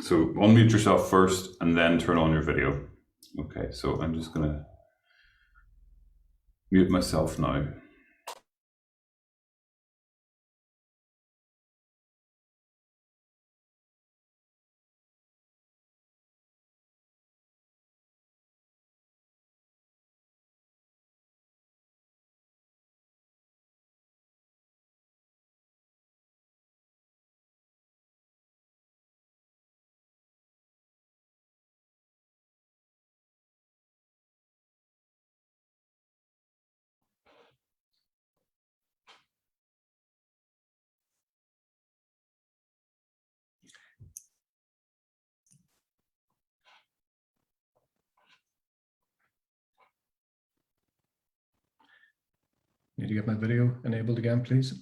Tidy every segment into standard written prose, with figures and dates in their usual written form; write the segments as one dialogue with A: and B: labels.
A: So unmute yourself first and then turn on your video. Okay, so I'm just gonna mute myself now.
B: Need to get my video enabled again, please.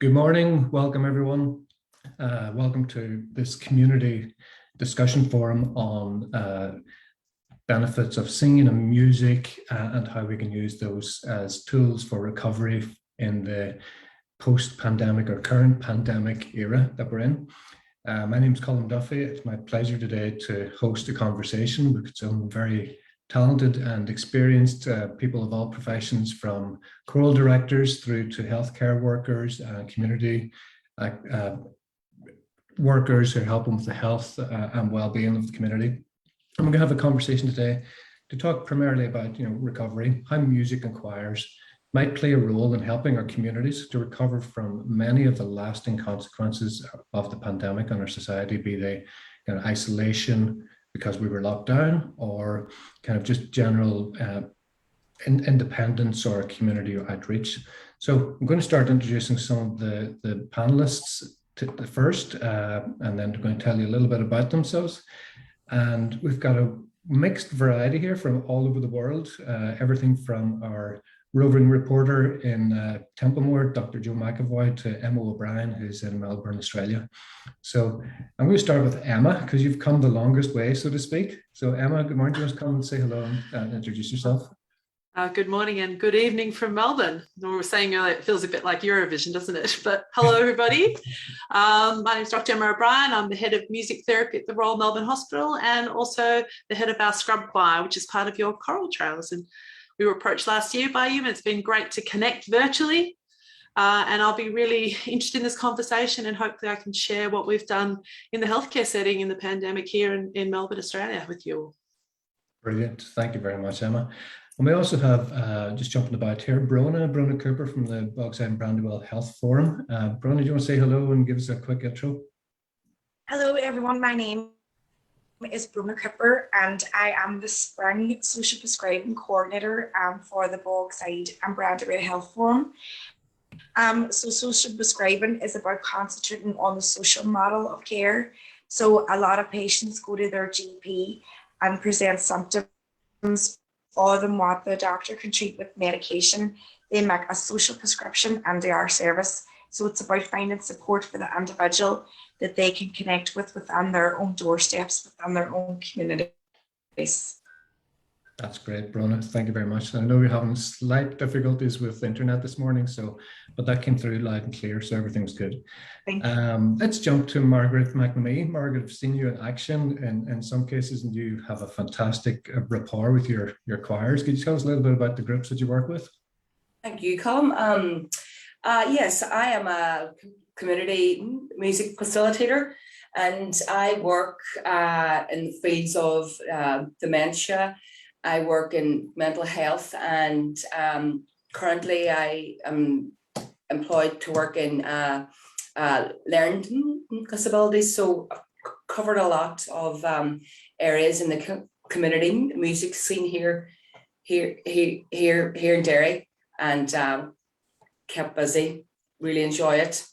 B: Good morning, welcome everyone. Welcome to this community discussion forum on benefits of singing and music and how we can use those as tools for recovery in the post-pandemic or current pandemic era that we're in. My name is Colin Duffy. It's my pleasure today to host a conversation with some very talented and experienced people of all professions, from choral directors through to healthcare workers and community workers who are helping with the health and well-being of the community. And we're going to have a conversation today to talk primarily about recovery, how music and choirs might play a role in helping our communities to recover from many of the lasting consequences of the pandemic on our society, be they isolation because we were locked down, or kind of just general independence or community outreach. So I'm going to start introducing some of the panelists first, and then they're going to tell you a little bit about themselves. And we've got a mixed variety here from all over the world, everything from our roving reporter in Templemore, Dr. Joe McAvoy, to Emma O'Brien, who's in Melbourne, Australia. So I'm going to start with Emma, because you've come the longest way, so to speak. So Emma, good morning. Do you want to come and say hello and introduce yourself?
C: Good morning and good evening from Melbourne. We were saying earlier, it feels a bit like Eurovision, doesn't it? But hello, everybody. My name is Dr. Emma O'Brien. I'm the head of music therapy at the Royal Melbourne Hospital and also the head of our scrub choir, which is part of your choral trails. And we were approached last year by you, and it's been great to connect virtually. And I'll be really interested in this conversation, and hopefully I can share what we've done in the healthcare setting in the pandemic here in Melbourne, Australia with you all.
B: Brilliant. Thank you very much, Emma. And we also have, just jumping about here, Brona Cooper from the Bogside and Brandywell Health Forum. Brona, do you want to say hello and give us a quick intro?
D: Hello, everyone. My name is Brona Cooper, and I am the Spring Social Prescribing Coordinator for the Bogside and Brandywell Health Forum. So social prescribing is about concentrating on the social model of care. So a lot of patients go to their GP and present symptoms other than what the doctor can treat with medication. They make a social prescription and they are service. So it's about finding support for the individual that they can connect with within their own doorsteps, within their own communities.
B: That's great, Brona. Thank you very much. I know we're having slight difficulties with the internet this morning, but that came through loud and clear, so everything's good.
D: Thank you.
B: Let's jump to Margaret McNamee. Margaret, I've seen you in action in some cases, and you have a fantastic rapport with your choirs. Could you tell us a little bit about the groups that you work with?
E: Thank you, Colin. Yes, I am a community music facilitator, and I work in the fields of dementia. I work in mental health, and currently I am employed to work in learning disabilities. So I've covered a lot of areas in the community music scene here in Derry, and kept busy. Really enjoy it.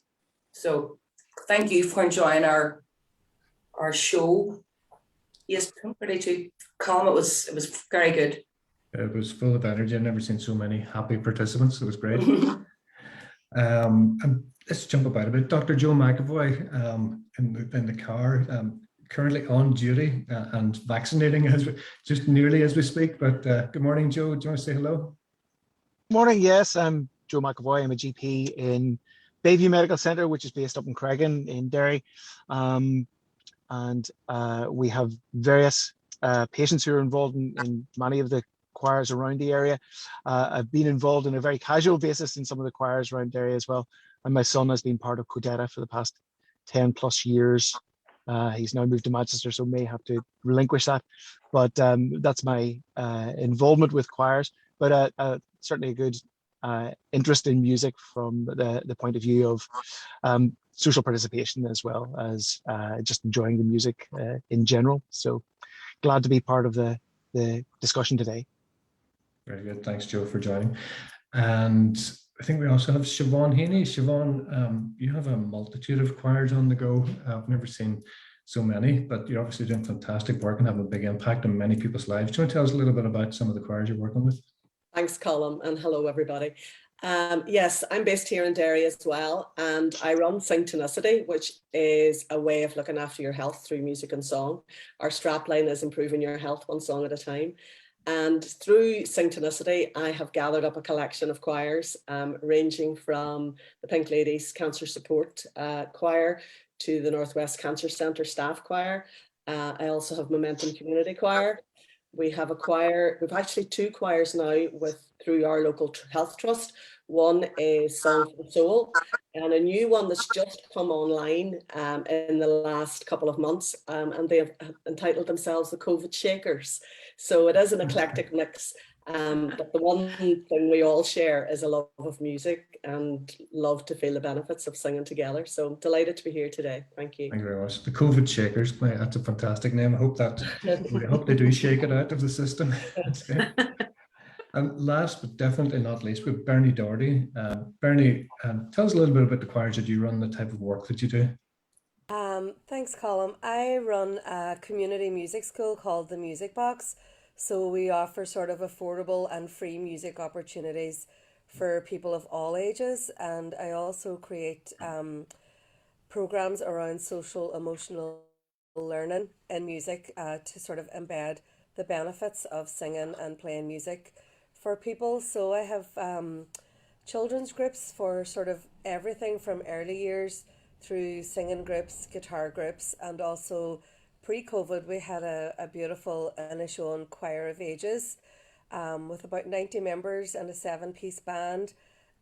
E: So thank you for enjoying our show. Yes, I'm ready to Colin. It was very good.
B: It was full of energy. I've never seen so many happy participants. It was great. And let's jump about a bit. Dr. Joe McAvoy in the car, currently on duty and vaccinating just nearly as we speak. But good morning, Joe. Do you want to say hello?
F: Morning, yes, I'm Joe McAvoy. I'm a GP in Bayview Medical Centre, which is based up in Creggan in Derry. And we have various patients who are involved in many of the choirs around the area. I've been involved in a very casual basis in some of the choirs around Derry as well. And my son has been part of Codetta for the past 10 plus years. He's now moved to Manchester, so may have to relinquish that. But that's my involvement with choirs. But certainly a good interest in music from the point of view of social participation as well as just enjoying the music in general. So glad to be part of the discussion today.
B: Very good. Thanks, Joe, for joining. And I think we also have Siobhan Heaney. Siobhan, you have a multitude of choirs on the go. I've never seen so many, but you're obviously doing fantastic work and have a big impact on many people's lives. Do you want to tell us a little bit about some of the choirs you're working with?
G: Thanks, Colin, and hello, everybody. Yes, I'm based here in Derry as well, and I run Sing Tenacity, which is a way of looking after your health through music and song. Our strapline is improving your health one song at a time. And through Sing Tenacity, I have gathered up a collection of choirs ranging from the Pink Ladies Cancer Support Choir to the Northwest Cancer Centre Staff Choir. I also have Momentum Community Choir. We have a choir, we've actually two choirs now through our local health trust. One is Song for the Soul, and a new one that's just come online in the last couple of months, and they have entitled themselves the COVID Shakers. So it is an eclectic mix, but the one thing we all share is a love of music and love to feel the benefits of singing together. So delighted to be here today. Thank you.
B: Thank you very much. The COVID Shakers, that's a fantastic name. I hope they do shake it out of the system. And last but definitely not least, with Bernie Doherty. Bernie, tell us a little bit about the choirs that you run, the type of work that you do.
H: Thanks, Colin. I run a community music school called the Music Box. So we offer sort of affordable and free music opportunities for people of all ages. And I also create programs around social emotional learning in music to sort of embed the benefits of singing and playing music for people. So I have children's groups for sort of everything from early years through singing groups, guitar groups, and also pre-COVID we had a beautiful Inishowen Choir of Ages with about 90 members and a 7-piece band,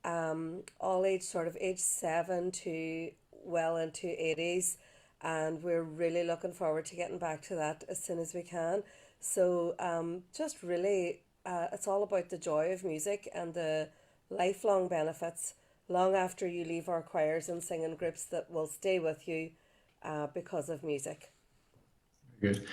H: all age sort of age 7 to well into 80s, and we're really looking forward to getting back to that as soon as we can. So just really it's all about the joy of music and the lifelong benefits long after you leave our choirs and singing groups that will stay with you because of music.
B: Good.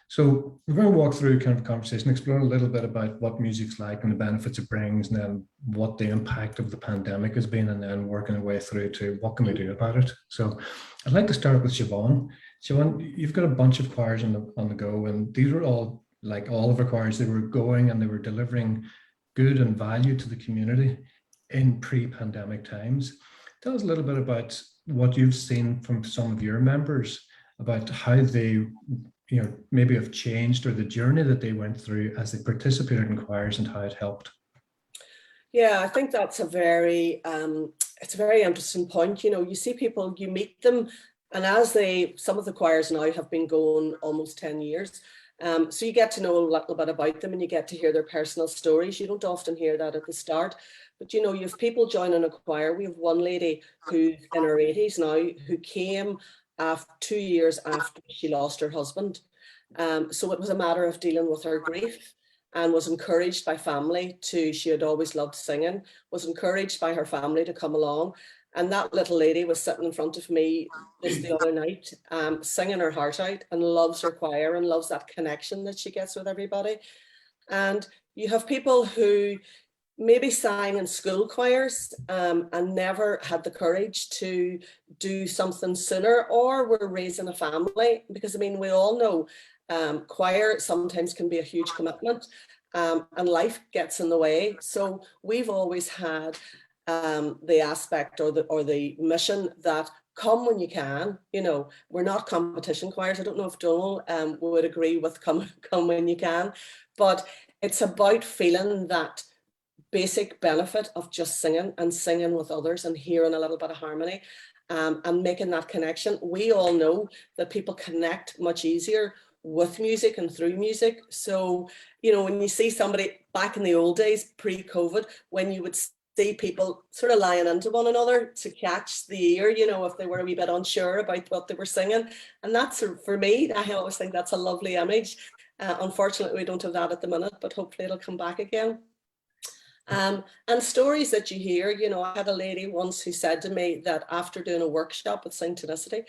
B: So we're going to walk through kind of a conversation, explore a little bit about what music's like and the benefits it brings, and then what the impact of the pandemic has been, and then working our way through to what can we do about it. So I'd like to start with Siobhan. Siobhan, you've got a bunch of choirs on the go, and these were all, like all of our choirs, they were going and they were delivering good and value to the community in pre-pandemic times. Tell us a little bit about what you've seen from some of your members about how they, maybe have changed, or the journey that they went through as they participated in choirs and how it helped.
G: Yeah, I think that's a very interesting point. You see people, you meet them, and some of the choirs now have been going almost 10 years. So you get to know a little bit about them and you get to hear their personal stories. You don't often hear that at the start, but you have people joining a choir. We have one lady who's in her 80s now who came 2 years after she lost her husband. So it was a matter of dealing with her grief, and was encouraged by family she had always loved singing, was encouraged by her family to come along. And that little lady was sitting in front of me just the other night, singing her heart out, and loves her choir and loves that connection that she gets with everybody. And you have people who maybe sang in school choirs and never had the courage to do something sooner, or were raising a family, because we all know choir sometimes can be a huge commitment, and life gets in the way. So we've always had the aspect or the mission that come when you can. We're not competition choirs. I don't know if Donal would agree with come when you can, but it's about feeling that basic benefit of just singing and singing with others and hearing a little bit of harmony, and making that connection. We all know that people connect much easier with music and through music. So, you know, when you see somebody back in the old days, pre-COVID, when you would see people sort of lying into one another to catch the ear, you know, if they were a wee bit unsure about what they were singing. And that's, for me, I always think that's a lovely image. Unfortunately, we don't have that at the minute, but hopefully it'll come back again. And stories that you hear, you know, I had a lady once who said to me that after doing a workshop with Synchronicity,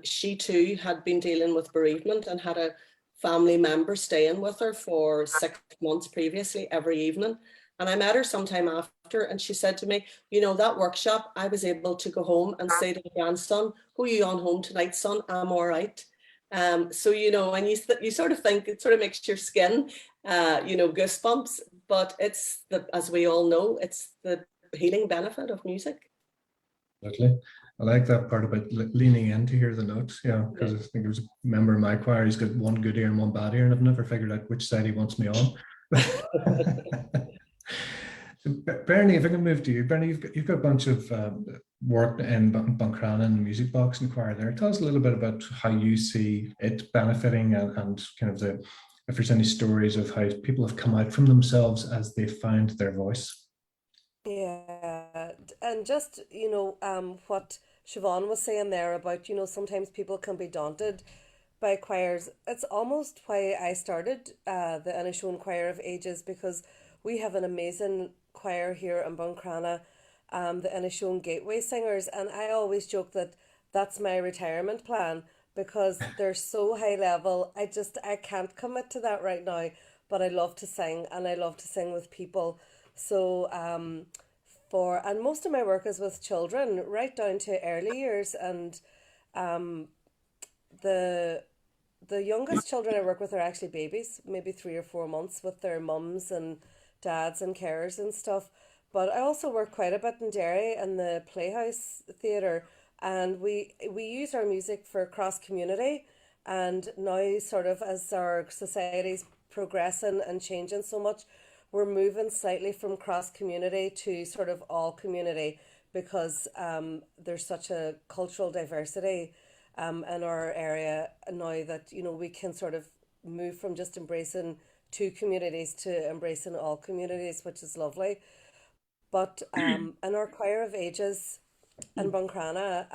G: she too had been dealing with bereavement and had a family member staying with her for 6 months previously every evening. And I met her sometime after, and she said to me, you know, that workshop, I was able to go home and say to my grandson, "Who are you on home tonight, son? I'm all right." So, you know, and you sort of think, it sort of makes your skin, you know, goosebumps, but it's as we all know, it's the healing benefit of music.
B: Absolutely. I like that part about leaning in to hear the notes. Yeah, because I think there was a member of my choir, he's got one good ear and one bad ear, and I've never figured out which side he wants me on. So, Bernie, if I can move to you, Bernie, you've got a bunch of work in Buncrana and the Music Box and choir there. Tell us a little bit about how you see it benefiting, and kind of if there's any stories of how people have come out from themselves as they found their voice.
H: Yeah, and just, you know, what Siobhan was saying there about, you know, sometimes people can be daunted by choirs. It's almost why I started the Inishowen Choir of Ages, because we have an amazing choir here in Buncrana, the Inishowen Gateway Singers, and I always joke that that's my retirement plan, because they're so high level. I can't commit to that right now, but I love to sing, and I love to sing with people. So and most of my work is with children right down to early years, and the youngest children I work with are actually babies, maybe 3 or 4 months, with their mums and dads and carers and stuff. But I also work quite a bit in Derry and the Playhouse Theatre, and we use our music for cross community. And now, sort of as our society's progressing and changing so much, we're moving slightly from cross community to sort of all community, because there's such a cultural diversity in our area now, that, you know, we can sort of move from just embracing 2 communities to embracing all communities, which is lovely. But in our Choir of Ages in Buncrana,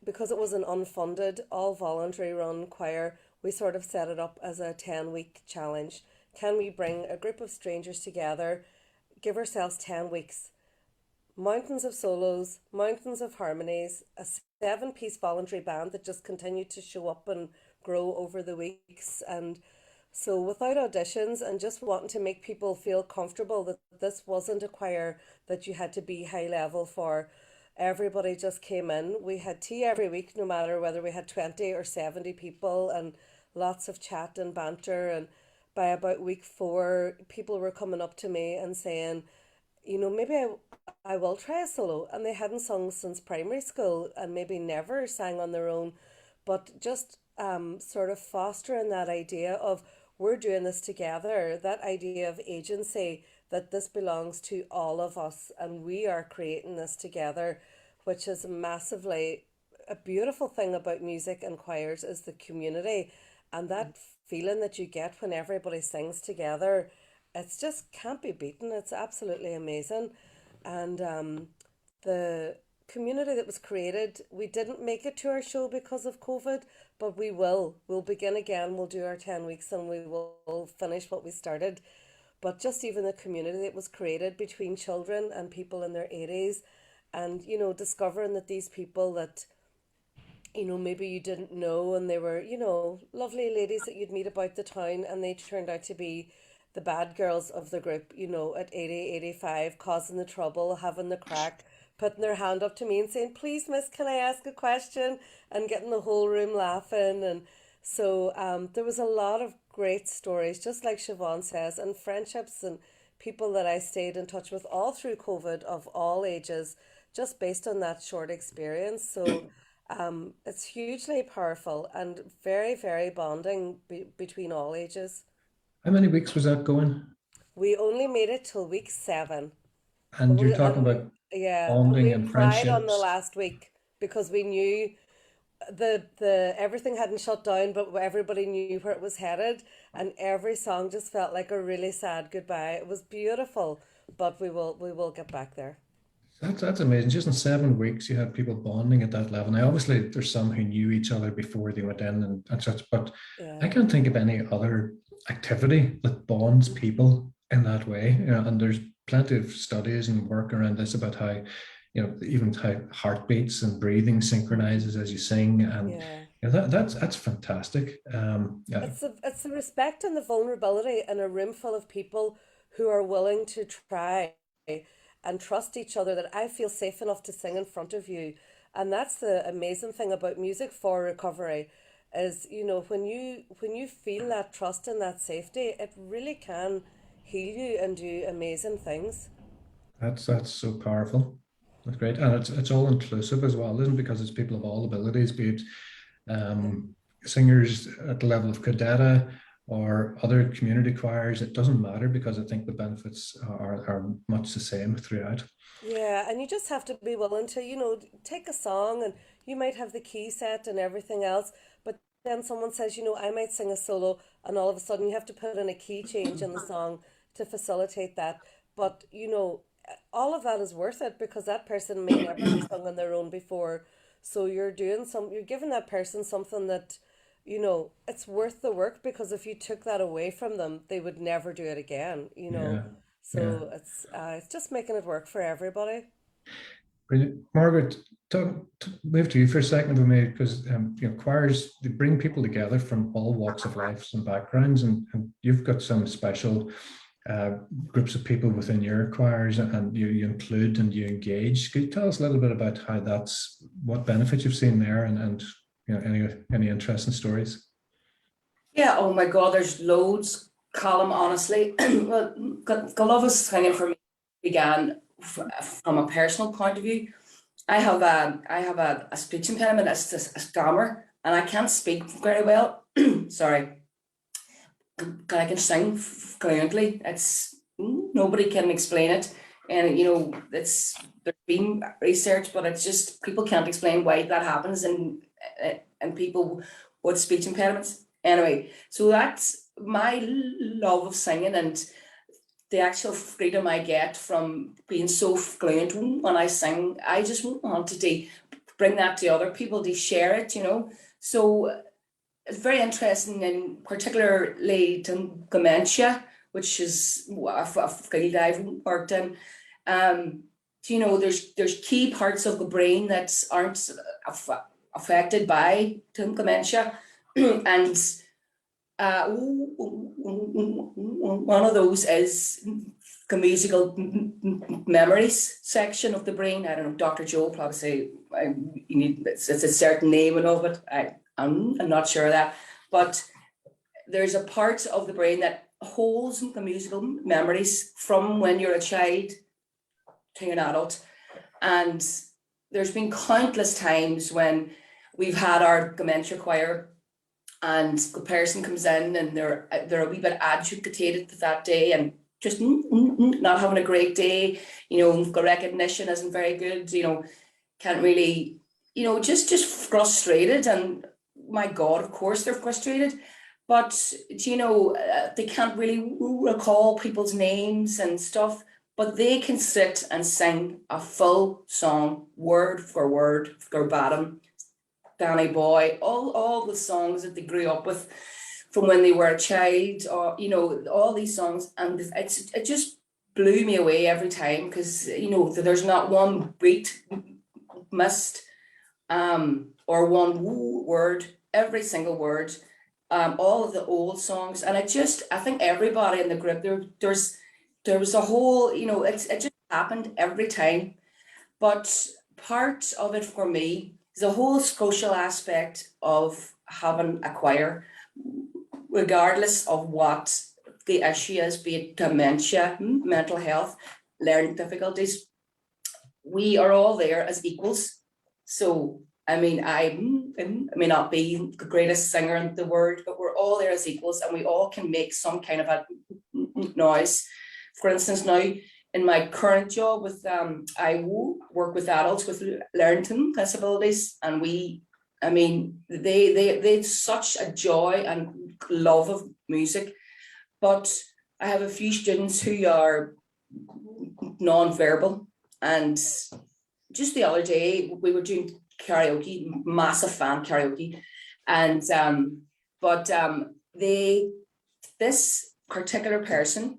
H: because it was an unfunded, all voluntary run choir, we sort of set it up as a 10-week challenge. Can we bring a group of strangers together, give ourselves 10 weeks, mountains of solos, mountains of harmonies, a 7-piece voluntary band that just continued to show up and grow over the weeks. And so, without auditions, and just wanting to make people feel comfortable that this wasn't a choir that you had to be high level for. Everybody just came in. We had tea every week, no matter whether we had 20 or 70 people, and lots of chat and banter. And by about week 4, people were coming up to me and saying, you know, maybe I will try a solo. And they hadn't sung since primary school, and maybe never sang on their own. But just sort of fostering that idea of, we're doing this together, that idea of agency, that this belongs to all of us and we are creating this together, which is massively a beautiful thing about music and choirs, is the community, and that feeling that you get when everybody sings together. It's just can't be beaten. It's absolutely amazing. And the community that was created, we didn't make it to our show because of COVID, but we'll begin again. We'll do our 10 weeks and we will finish what we started. But just even the community that was created between children and people in their 80s, and, you know, discovering that these people that, you know, maybe you didn't know, and they were, you know, lovely ladies that you'd meet about the town, and they turned out to be the bad girls of the group, you know, at 80, 85, causing the trouble, having the crack, putting their hand up to me and saying, "Please, miss, can I ask a question?" and getting the whole room laughing. And so there was a lot of great stories, just like Siobhan says, and friendships and people that I stayed in touch with all through COVID, of all ages, just based on that short experience. So it's hugely powerful and very, very bonding between all ages.
B: How many weeks was that going?
H: We only made it till week 7.
B: And you're
H: We,
B: talking
H: and we,
B: about
H: yeah, and
B: bonding
H: we
B: and
H: cried on the
B: friendships.
H: last week because we knew the everything hadn't shut down, but everybody knew where it was headed, and every song just felt like a really sad goodbye. It was beautiful, but we will get back there.
B: That's amazing. Just in 7 weeks, you had people bonding at that level. Now, obviously, there's some who knew each other before they went in and such, but I
H: Yeah.
B: can't think of any other activity that bonds people in that way. You know, and there's plenty of studies and work around this about how, you know, even how heartbeats and breathing synchronizes as you sing, and
H: Yeah.
B: you know, that's fantastic. Yeah,
H: It's the respect and the vulnerability in a room full of people who are willing to try and trust each other, that I feel safe enough to sing in front of you. And that's the amazing thing about music for recovery is, when you feel that trust and that safety, it really can heal you and do amazing things.
B: that's so powerful. That's great, and it's all inclusive as well, isn't it? Because it's people of all abilities, be it um, singers at the level of cadetta or other community choirs. It doesn't matter because I think the benefits are much the same throughout.
H: Yeah, and you just have to be willing to, take a song, and you might have the key set and everything else, but then someone says, I might sing a solo, and all of a sudden you have to put in a key change in the song to facilitate that. But, all of that is worth it because that person may never have sung on their own before. So you're giving that person something that, it's worth the work, because if you took that away from them, they would never do it again.
B: Yeah, yeah.
H: So it's just making it work for everybody.
B: Brilliant. Margaret, move to you for a second with me, because you know, choirs, they bring people together from all walks of life and backgrounds, and you've got some special groups of people within your choirs, and you include and you engage. Could you tell us a little bit about how what benefits you've seen there, and you know, any interesting stories?
E: Yeah, oh my God, there's loads, Colin, honestly. Well, Golovus singing for me began from a personal point of view. I have a speech impediment, a stammer, and I can't speak very well. Sorry. I can sing fluently. It's nobody can explain it, and there's been research, but it's just people can't explain why that happens, and people with speech impediments. Anyway, so that's my love of singing and the actual freedom I get from being so fluent when I sing. I just wanted to bring that to other people to share it. So it's very interesting, and particularly to dementia, which is a field I've worked in. There's key parts of the brain that aren't affected by dementia, and one of those is the musical memories section of the brain. I don't know, Dr. Joe probably say it's a certain name and of it. I'm not sure of that, but there's a part of the brain that holds the musical memories from when you're a child to an adult. And there's been countless times when we've had our dementia choir and the person comes in and they're a wee bit agitated that day and just not having a great day, the recognition isn't very good, can't really, just frustrated. And my God, of course they're frustrated, but they can't really recall people's names and stuff, but they can sit and sing a full song, word for word, verbatim, Danny Boy, all the songs that they grew up with from when they were a child, or all these songs, and it just blew me away every time, because there's not one beat missed, or one word, every single word, all of the old songs, and I think everybody in the group, there was a whole, it just happened every time. But part of it for me is the whole social aspect of having a choir, regardless of what the issue is, be it dementia, mental health, learning difficulties. We are all there as equals. So, I mean, I may not be the greatest singer in the world, but we're all there as equals, and we all can make some kind of a noise. for instance, now in my current job with I work with adults with learning disabilities, and they had such a joy and love of music. But I have a few students who are non-verbal, and just the other day we were doing karaoke, massive fan karaoke, and this particular person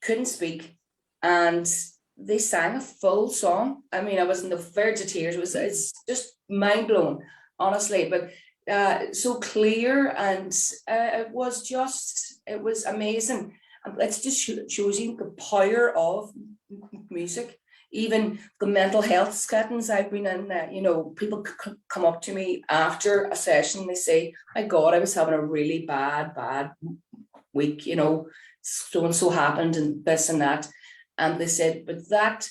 E: couldn't speak, and they sang a full song. I mean, I was in the verge of tears. It's just mind blowing, honestly. But so clear, and it was amazing. And it just shows you the power of music. Even the mental health settings I've been in, people come up to me after a session. They say, "My God, I was having a really bad week. So and so happened, and this and that." And they said, "But that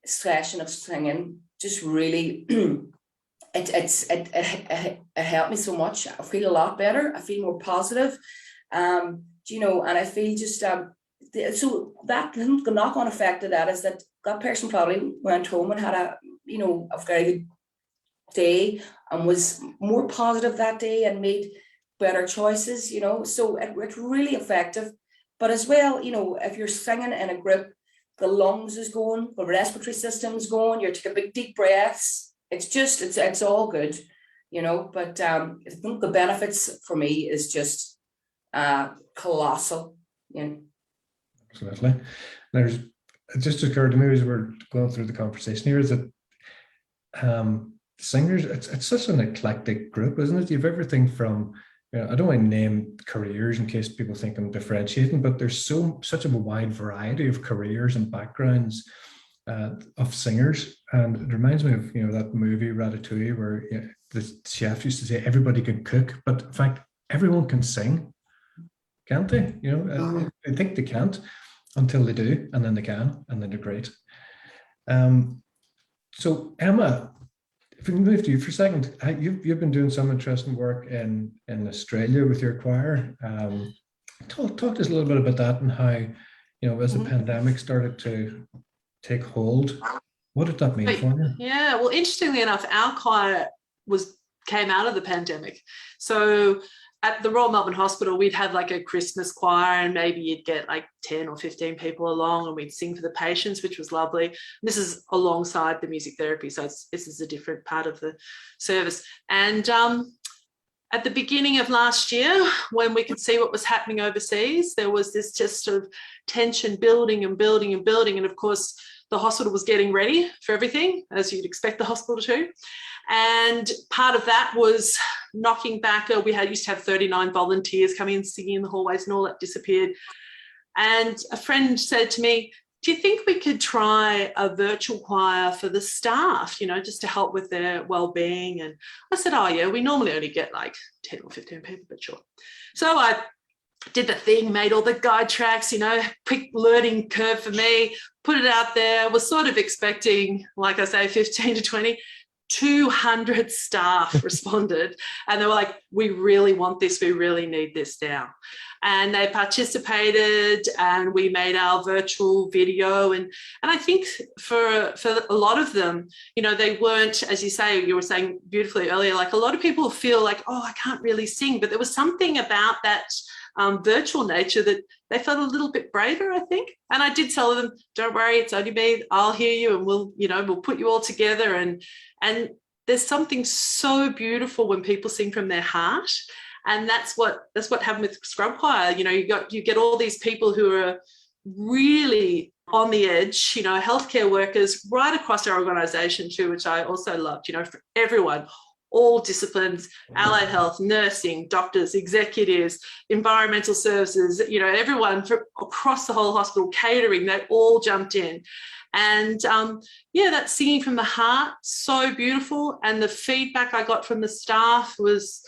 E: session of singing just really." It helped me so much. I feel a lot better. I feel more positive, and I feel just so that the knock-on effect of that is that person probably went home and had a very good day and was more positive that day and made better choices. So it's really effective. But as well, if you're singing in a group, the lungs is going, the respiratory system's going. You're taking big deep breaths. It's all good, but I think the benefits for me is just colossal.
B: Absolutely. It just occurred to me as we're going through the conversation here is that singers, it's such an eclectic group, isn't it? You've everything from, I don't want to name careers in case people think I'm differentiating, but there's such a wide variety of careers and backgrounds of singers. And it reminds me of that movie Ratatouille, where the chef used to say everybody can cook, but in fact everyone can sing, can't they? I think they can't until they do, and then they can, and then they're great. So Emma, if we can move to you for a second, you've been doing some interesting work in Australia with your choir. Talk to us a little bit about that and how, as the pandemic started to take hold, what did that mean for you?
C: Yeah, well, interestingly enough, our choir came out of the pandemic. So at the Royal Melbourne Hospital, we'd have like a Christmas choir, and maybe you'd get like 10 or 15 people along, and we'd sing for the patients, which was lovely. This is alongside the music therapy, so this is a different part of the service. And at the beginning of last year, when we could see what was happening overseas, there was this just sort of tension building and building and building. And of course, the hospital was getting ready for everything, as you'd expect the hospital to. And part of that was knocking back. We used to have 39 volunteers coming and singing in the hallways, and all that disappeared. And a friend said to me, "Do you think we could try a virtual choir for the staff, just to help with their well-being?" And I said, "Oh yeah, we normally only get like 10 or 15 people, but sure." So I did the thing, made all the guide tracks, quick learning curve for me, put it out there, was sort of expecting, like I say, 15 to 20. 200 staff responded, and they were like, "We really want this, we really need this now." And they participated, and we made our virtual video. And I think for a lot of them, they weren't, as you were saying beautifully earlier, like a lot of people feel like, "Oh, I can't really sing," but there was something about that virtual nature that they felt a little bit braver, I think. And I did tell them, "Don't worry, it's only me, I'll hear you, and we'll put you all together." And there's something so beautiful when people sing from their heart. And that's what happened with Scrub Choir. You get all these people who are really on the edge, healthcare workers right across our organisation too, which I also loved, for everyone, all disciplines, allied health, nursing, doctors, executives, environmental services, everyone from across the whole hospital, catering, they all jumped in. And that singing from the heart, so beautiful. And the feedback I got from the staff was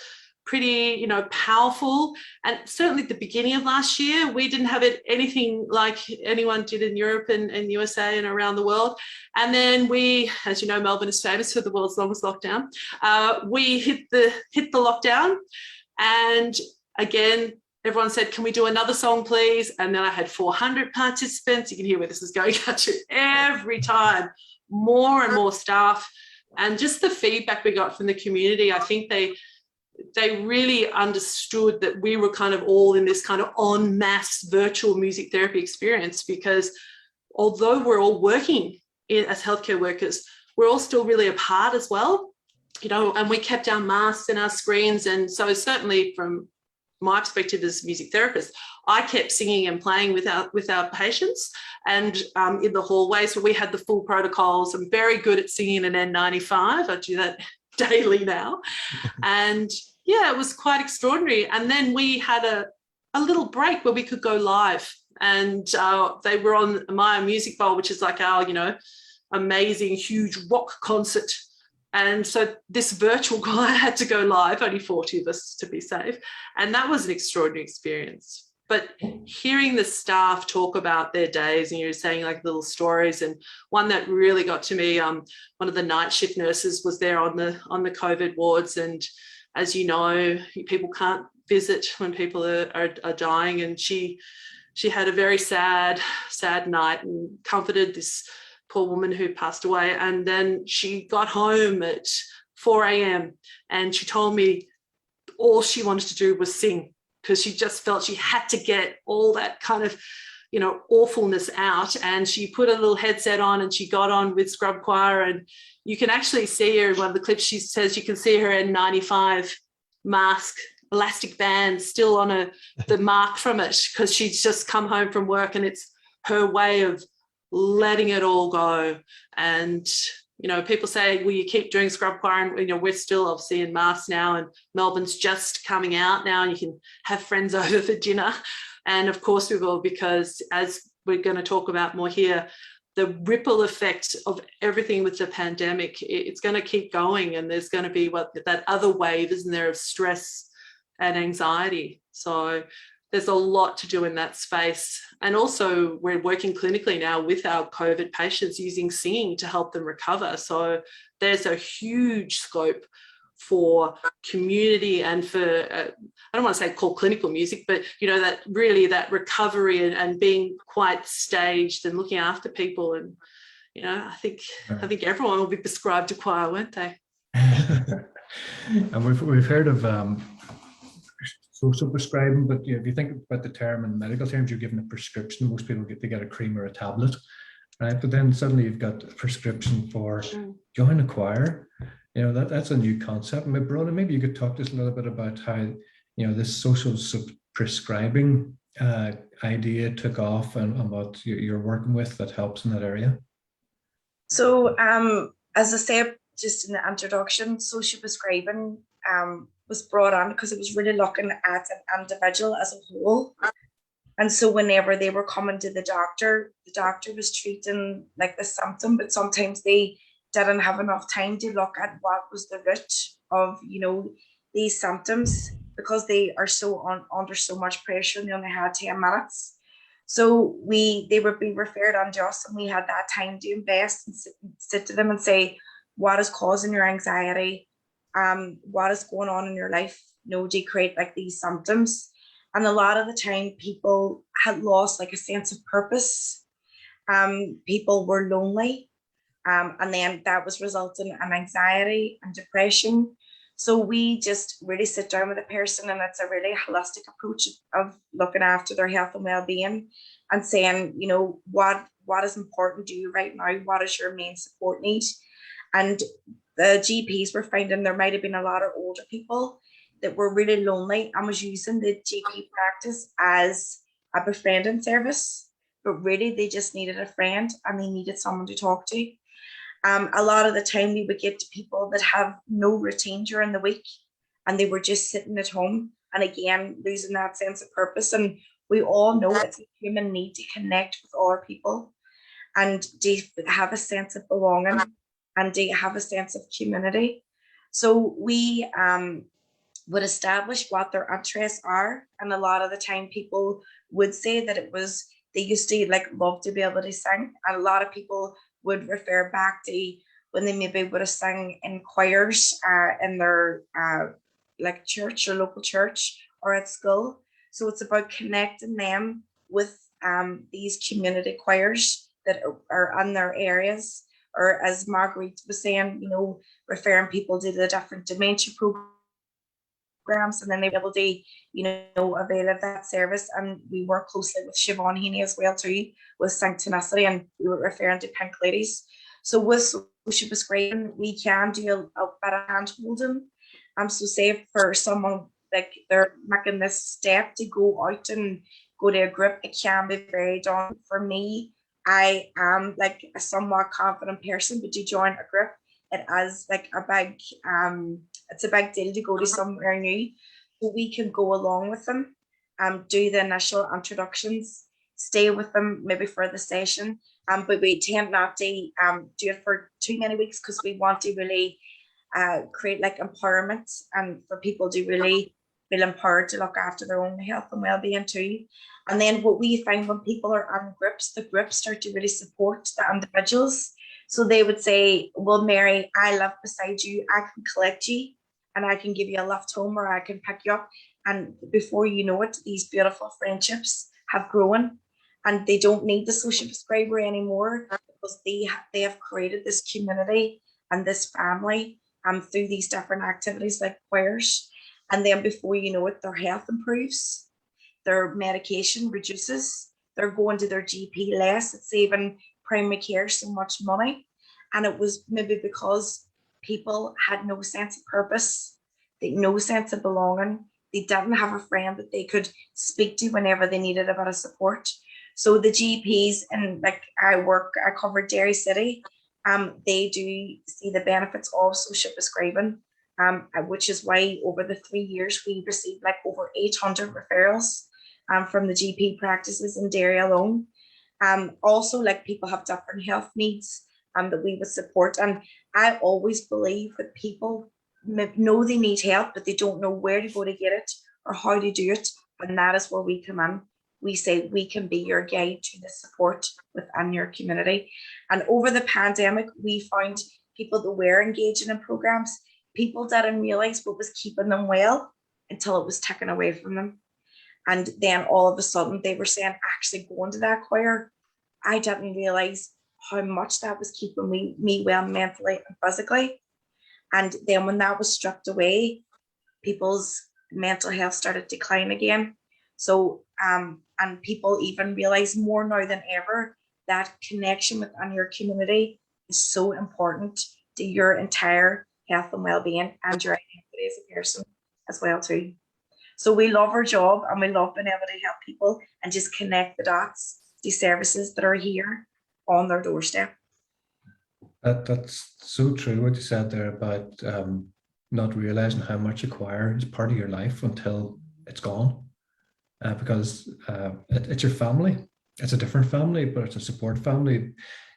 C: pretty, powerful. And certainly at the beginning of last year, we didn't have anything like anyone did in Europe and USA and around the world. And then we, as you know, Melbourne is famous for the world's longest lockdown. We hit the lockdown, and again, everyone said, can we do another song, please? And then I had 400 participants. You can hear where this is going every time, more and more staff. And just the feedback we got from the community, I think they really understood that we were kind of all in this kind of en masse virtual music therapy experience, because although we're all working as healthcare workers, we're all still really apart as well, you know, and we kept our masks and our screens. And so certainly from my perspective as music therapist, I kept singing and playing with our patients and in the hallway. So we had the full protocols. I'm very good at singing an N95. I do that daily now. And yeah, it was quite extraordinary. And then we had a little break where we could go live, and they were on Maya Music Bowl, which is like our, you know, amazing, huge rock concert. And so this virtual guy had to go live, only 40 of us to be safe. And that was an extraordinary experience. But hearing the staff talk about their days, and you're saying like little stories, and one that really got to me, one of the night shift nurses was there on the COVID wards. And as you know, people can't visit when people are dying. And she had a very sad night and comforted this poor woman who passed away. And then she got home at 4 a.m. and she told me all she wanted to do was sing, because she just felt she had to get all that kind of, you know, awfulness out. And she put a little headset on and she got on with scrub choir, and you can actually see her in one of the clips. She says you can see her N95 mask, elastic band still on the mark from it, because she's just come home from work, and it's her way of letting it all go. And you know, people say, will you keep doing scrub choir? And you know, we're still obviously in masks now, and Melbourne's just coming out now, and you can have friends over for dinner. And of course we will, because as we're going to talk about more here, the ripple effect of everything with the pandemic, it's going to keep going, and there's going to be that other wave, isn't there, of stress and anxiety. So there's a lot to do in that space. And also we're working clinically now with our COVID patients using singing to help them recover. So there's a huge scope for community and for, I don't want to say called clinical music, but you know, that really that recovery and being quite staged and looking after people. And, you know, I think everyone will be prescribed to choir, won't they?
B: And we've heard of social prescribing, but you know, if you think about the term in medical terms, you're given a prescription. Most people get a cream or a tablet, right? But then suddenly you've got a prescription for join a choir. You know, that's a new concept. And Brona, maybe you could talk to us a little bit about how, you know, this social prescribing idea took off, and what you're working with that helps in that area.
D: So as I said just in the introduction, social prescribing was brought on because it was really looking at an individual as a whole. And so whenever they were coming to the doctor was treating like the symptom, but sometimes they didn't have enough time to look at what was the root of, you know, these symptoms, because they are so under so much pressure, and they only had 10 minutes. So they would be referred on to us, and we had that time to invest and sit to them and say, what is causing your anxiety? What is going on in your life? You know, do you create like these symptoms? And a lot of the time people had lost like a sense of purpose. People were lonely. And then that was resulting in anxiety and depression. So we just really sit down with a person, and it's a really holistic approach of looking after their health and well-being, and saying, you know, what is important to you right now? What is your main support need? And the GPs were finding there might have been a lot of older people that were really lonely and was using the GP practice as a befriending service, but really they just needed a friend and they needed someone to talk to. A lot of the time we would get to people that have no routine during the week, and they were just sitting at home, and again, losing that sense of purpose. And we all know it's a human need to connect with other people and to have a sense of belonging and to have a sense of community. So we would establish what their interests are. And a lot of the time people would say that they used to like love to be able to sing. And a lot of people would refer back to when they maybe would have sung in choirs in their like church or local church or at school. So it's about connecting them with these community choirs that are in their areas, or as Marguerite was saying, you know, referring people to the different dementia programs, and then they're able to, you know, avail of that service. And we work closely with Siobhan Heaney as well too, with Synchronicity, and we were referring to Pink Ladies. So with social prescribing, we can do a bit of hand holding. So say for someone like they're making this step to go out and go to a group, it can be very daunting. For me, I am like a somewhat confident person, but to join a group, it is like a big it's a big deal to go to somewhere new. So we can go along with them, do the initial introductions, stay with them maybe for the session, but we tend not to do it for too many weeks, because we want to really create like empowerment, and for people to really feel empowered to look after their own health and well-being too. And then what we find when people are in groups, the groups start to really support the individuals. So they would say, well, Mary, I live beside you, I can collect you, and I can give you a lift home, or I can pick you up. And before you know it, these beautiful friendships have grown, and they don't need the social prescriber anymore, because they have created this community and this family through these different activities like choirs. And then before you know it, their health improves, their medication reduces, they're going to their GP less, it's saving primary care so much money. And it was maybe because people had no sense of purpose, they no sense of belonging, they didn't have a friend that they could speak to whenever they needed a bit of support. So the GPs, and like I cover Derry City, they do see the benefits of social prescribing, which is why over the 3 years we received like over 800 referrals from the GP practices in Derry alone. Also, like people have different health needs that we would support. And I always believe that people know they need help, but they don't know where to go to get it or how to do it. And that is where we come in. We say we can be your guide to the support within your community. And over the pandemic, we found people that were engaging in programs, people didn't realize what was keeping them well until it was taken away from them. And then all of a sudden they were saying, actually going to that choir, I didn't realize how much that was keeping me well mentally and physically. And then when that was stripped away, people's mental health started to decline again. So, and people even realize more now than ever that connection within your community is so important to your entire health and well-being and your identity as a person as well too. So we love our job, and we love being able to help people and just connect the dots to services that are here on their doorstep.
B: That's so true what you said there about not realizing how much a choir is part of your life until it's gone, because it's your family. It's a different family, but it's a support family,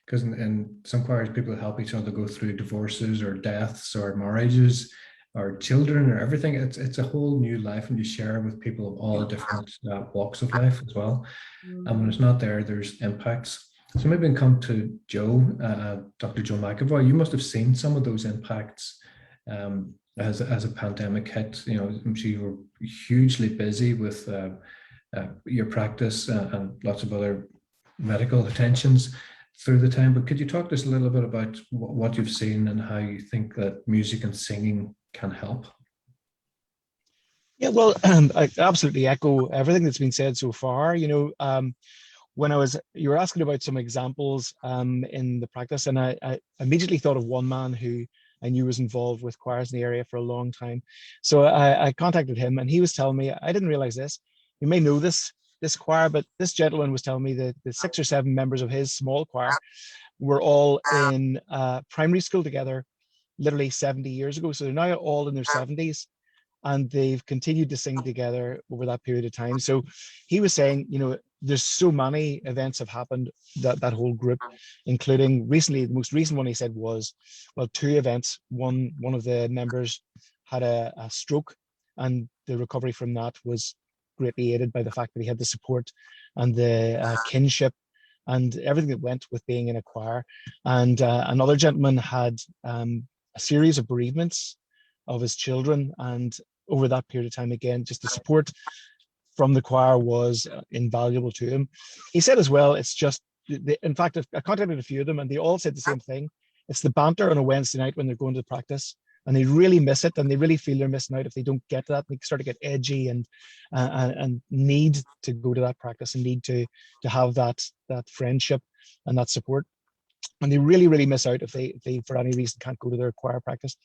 B: because in some choirs people help each other go through divorces or deaths or marriages or children or everything. It's a whole new life, and you share with people of all different walks of life as well. And when it's not there, there's impacts. So maybe we can come to Joe, Dr. Joe McAvoy. You must have seen some of those impacts as a pandemic hit. You know, I'm sure you were hugely busy with your practice and lots of other medical attentions through the time. But could you talk to us a little bit about what you've seen and how you think that music and singing can help?
F: Yeah, well, I absolutely echo everything that's been said so far. You know, when you were asking about some examples in the practice, and I immediately thought of one man who I knew was involved with choirs in the area for a long time. So I contacted him, and he was telling me, I didn't realize this. You may know this choir, but this gentleman was telling me that the 6 or 7 members of his small choir were all in primary school together, literally 70 years ago. So they're now all in their 70s. And they've continued to sing together over that period of time. So he was saying, you know, there's so many events have happened, that whole group, including recently, the most recent one he said was, well, 2 events. One of the members had a stroke, and the recovery from that was greatly aided by the fact that he had the support and the kinship and everything that went with being in a choir. And another gentleman had a series of bereavements of his children, and over that period of time, again, just the support from the choir was invaluable to him. He said as well, it's just, in fact, I contacted a few of them and they all said the same thing. It's the banter on a Wednesday night when they're going to practice, and they really miss it, and they really feel they're missing out if they don't get that. They start to get edgy and need to go to that practice and need to have that friendship and that support. And they really, really miss out if they for any reason can't go to their choir practice.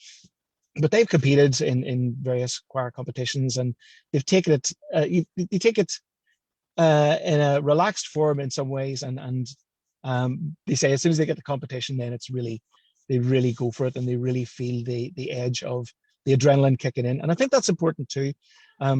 F: But they've competed in various choir competitions, and they've taken it. You take it in a relaxed form in some ways, and they say as soon as they get the competition, then they really go for it, and they really feel the edge of the adrenaline kicking in. And I think that's important too. I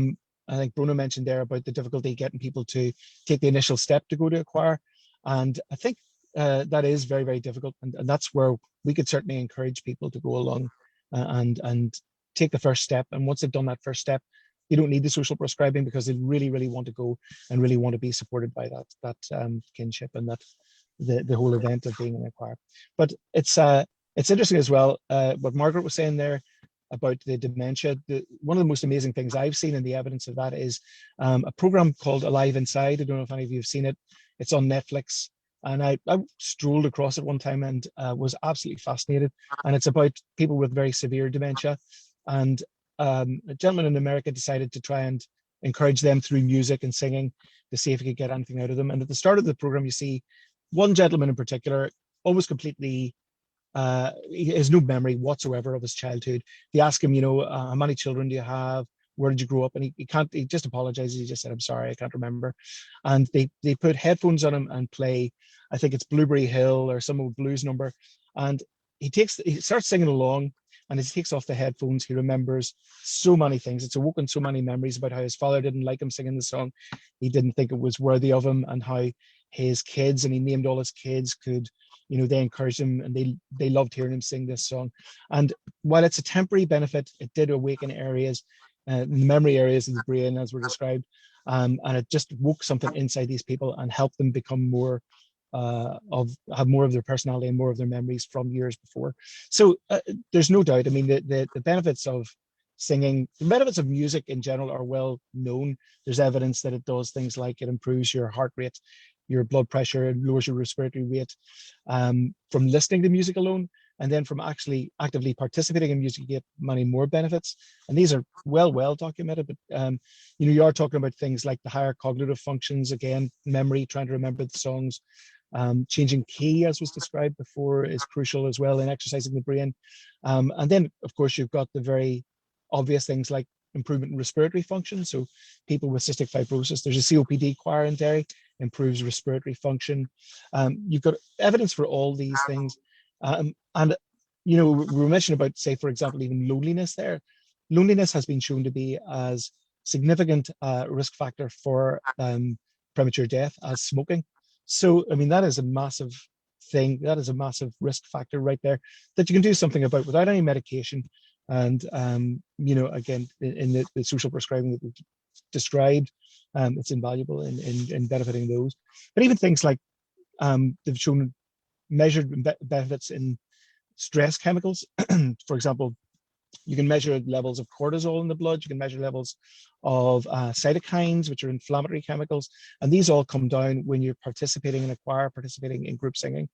F: think Bruno mentioned there about the difficulty getting people to take the initial step to go to a choir, and I think that is very, very difficult, and that's where we could certainly encourage people to go along and take the first step. And once they've done that first step, they don't need the social prescribing, because they really, really want to go and really want to be supported by that kinship and that the whole event of being in a choir. But it's interesting as well what Margaret was saying there about the dementia. One of the most amazing things I've seen in the evidence of that is a program called Alive Inside. I don't know if any of you have seen it. It's on Netflix. And I strolled across it one time and was absolutely fascinated. And it's about people with very severe dementia. And a gentleman in America decided to try and encourage them through music and singing to see if he could get anything out of them. And at the start of the program, you see one gentleman in particular, almost completely, he has no memory whatsoever of his childhood. They ask him, how many children do you have? Where did you grow up? And he just apologizes. He just said, I'm sorry, I can't remember. And they put headphones on him and play, I think it's Blueberry Hill or some old blues number. And he starts singing along, and as he takes off the headphones, he remembers so many things. It's awoken so many memories about how his father didn't like him singing the song. He didn't think it was worthy of him, and how his kids, and he named all his kids, could, they encouraged him, and they loved hearing him sing this song. And while it's a temporary benefit, it did awaken areas, the memory areas of the brain, as were described, and it just woke something inside these people and helped them become more have more of their personality and more of their memories from years before. So there's no doubt. I mean, the benefits of singing, the benefits of music in general are well known. There's evidence that it does things like it improves your heart rate, your blood pressure, and lowers your respiratory rate from listening to music alone. And then from actually actively participating in music, you get many more benefits. And these are well documented, but you are talking about things like the higher cognitive functions, again, memory, trying to remember the songs. Changing key, as was described before, is crucial as well in exercising the brain. And then, of course, you've got the very obvious things like improvement in respiratory function. So people with cystic fibrosis, there's a COPD choir in Derry, improves respiratory function. You've got evidence for all these things. And we were mentioning about, say, for example, even loneliness there. Loneliness has been shown to be as significant risk factor for premature death as smoking. So, I mean, that is a massive thing. That is a massive risk factor right there that you can do something about without any medication. And, again, in the social prescribing that we've described, it's invaluable in benefiting those. But even things like they've shown measured benefits in stress chemicals. For example, you can measure levels of cortisol in the blood. You can measure levels of cytokines, which are inflammatory chemicals. And these all come down when you're participating in a choir, participating in group singing.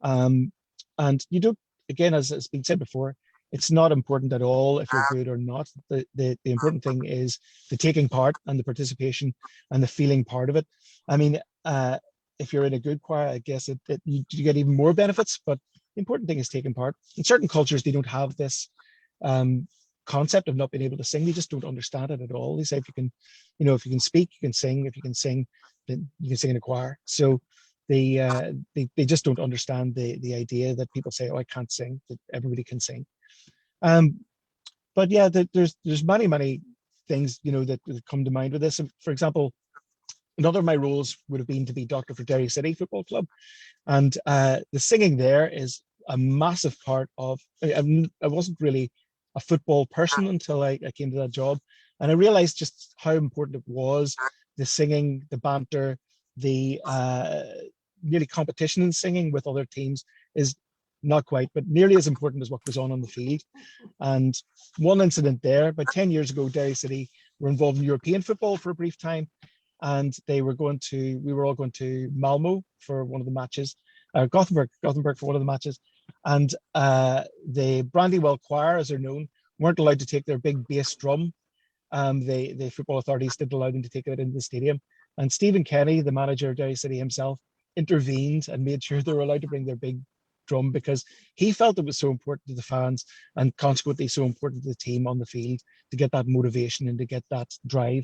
F: And you don't, again, as has been said before, it's not important at all if you're good or not. The important thing is the taking part and the participation and the feeling part of it. I mean, if you're in a good choir, I guess you get even more benefits, but the important thing is taking part. In certain cultures, they don't have this concept of not being able to sing. They just don't understand it at all. They say if you can speak, you can sing. If you can sing, then you can sing in a choir. So they just don't understand the idea that people say, oh, I can't sing, that everybody can sing. But yeah, there's many things that come to mind with this. For example, another of my roles would have been to be doctor for Derry City Football Club, and the singing there is a massive part of. I wasn't really a football person until I came to that job, and I realized just how important it was. The singing, the banter, the nearly competition in singing with other teams is not quite, but nearly as important as what goes on the field. And one incident there, about 10 years ago, Derry City were involved in European football for a brief time, and we were all going to Malmo for one of the matches, Gothenburg for one of the matches, and the Brandywell Choir, as they're known, weren't allowed to take their big bass drum. The football authorities didn't allow them to take it into the stadium, and Stephen Kenny, the manager of Derry City himself, intervened and made sure they were allowed to bring their big drum, because he felt it was so important to the fans and consequently so important to the team on the field to get that motivation and to get that drive,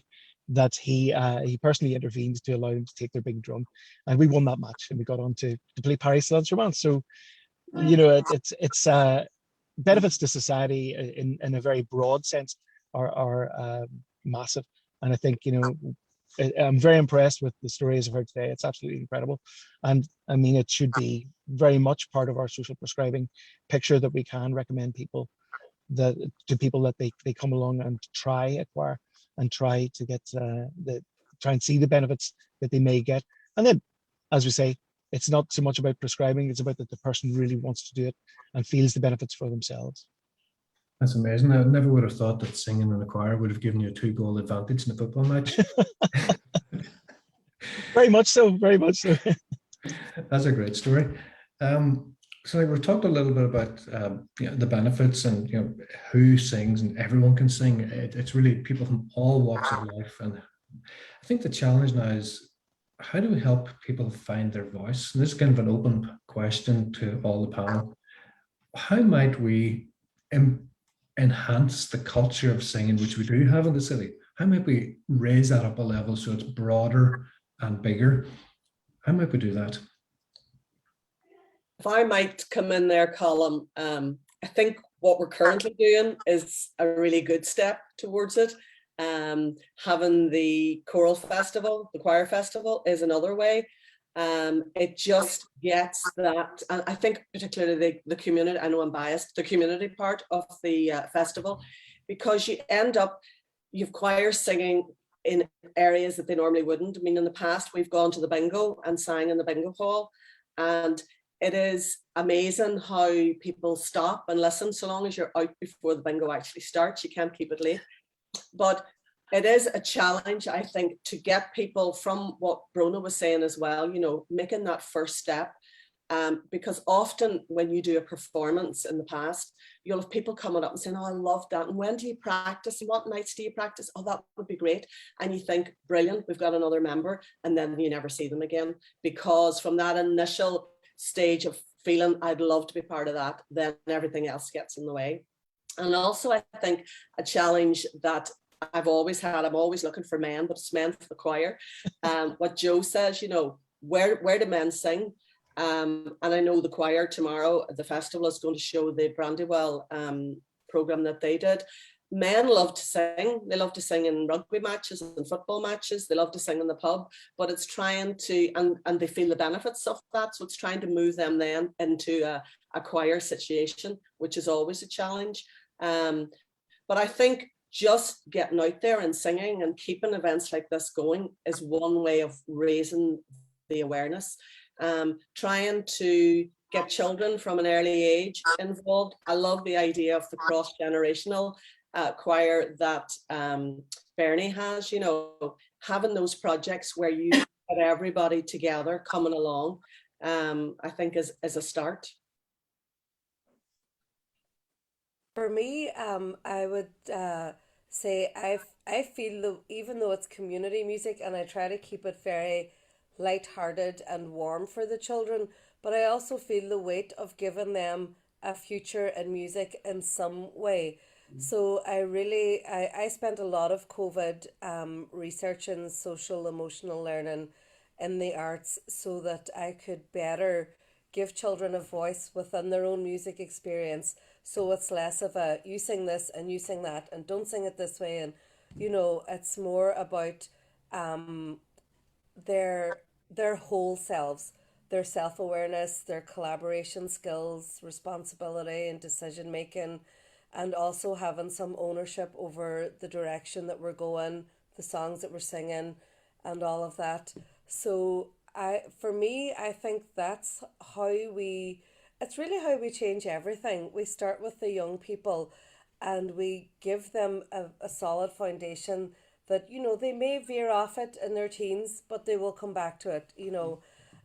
F: that he personally intervened to allow them to take their big drum, and we won that match and we got on to play Paris Saint-Germain. So it's benefits to society in a very broad sense are massive, and I think I'm very impressed with the stories I've heard today. It's absolutely incredible, and I mean it should be very much part of our social prescribing picture that we can recommend people that they come along and try acquire and try to get try and see the benefits that they may get, and then, as we say, it's not so much about prescribing, it's about that the person really wants to do it and feels the benefits for themselves.
B: That's amazing. I never would have thought that singing in a choir would have given you a 2-goal advantage in a football match.
F: Very much so, very much so.
B: That's a great story. So we've talked a little bit about the benefits and who sings, and everyone can sing. It's really people from all walks of life, and I think the challenge now is, how do we help people find their voice? And this is kind of an open question to all the panel. How might we enhance the culture of singing, which we do have in the city? How might we raise that up a level so it's broader and bigger? How might we do that?
G: If I might come in there, Colm, I think what we're currently doing is a really good step towards it. Having the choral festival, the choir festival, is another way. It just gets that, and I think particularly the community, I know I'm biased, the community part of the festival, because you end up, you've choirs singing in areas that they normally wouldn't. I mean, in the past, we've gone to the bingo and sang in the bingo hall, and it is amazing how people stop and listen. So long as you're out before the bingo actually starts, you can't keep it late. But it is a challenge, I think, to get people, from what Brona was saying as well, making that first step. Because often when you do a performance in the past, you'll have people coming up and saying, oh, I love that. And when do you practice? And what nights do you practice? Oh, that would be great. And you think, brilliant, we've got another member. And then you never see them again. Because from that initial stage of feeling, I'd love to be part of that, then everything else gets in the way. And also, I think a challenge that I've always had, I'm always looking for men, but it's men for the choir. What Joe says, where do men sing? And I know the choir tomorrow at the festival is going to show the Brandywell program that they did. Men love to sing. They love to sing in rugby matches and football matches. They love to sing in the pub, but it's trying to, and they feel the benefits of that. So it's trying to move them then into a choir situation, which is always a challenge. But I think just getting out there and singing and keeping events like this going is one way of raising the awareness. Trying to get children from an early age involved. I love the idea of the cross-generational choir that Bernie has, having those projects where you get everybody together coming along, I think is a start.
H: For me, I would say I feel even though it's community music, and I try to keep it very light-hearted and warm for the children, but I also feel the weight of giving them a future in music in some way. So I spent a lot of COVID researching social emotional learning in the arts so that I could better give children a voice within their own music experience. So it's less of a, you sing this and you sing that and don't sing it this way. And, it's more about their whole selves, their self-awareness, their collaboration skills, responsibility and decision making, and also having some ownership over the direction that we're going, the songs that we're singing, and all of that. So for me, I think that's it's really how we change everything. We start with the young people and we give them a solid foundation that, you know, they may veer off it in their teens, but they will come back to it, you know.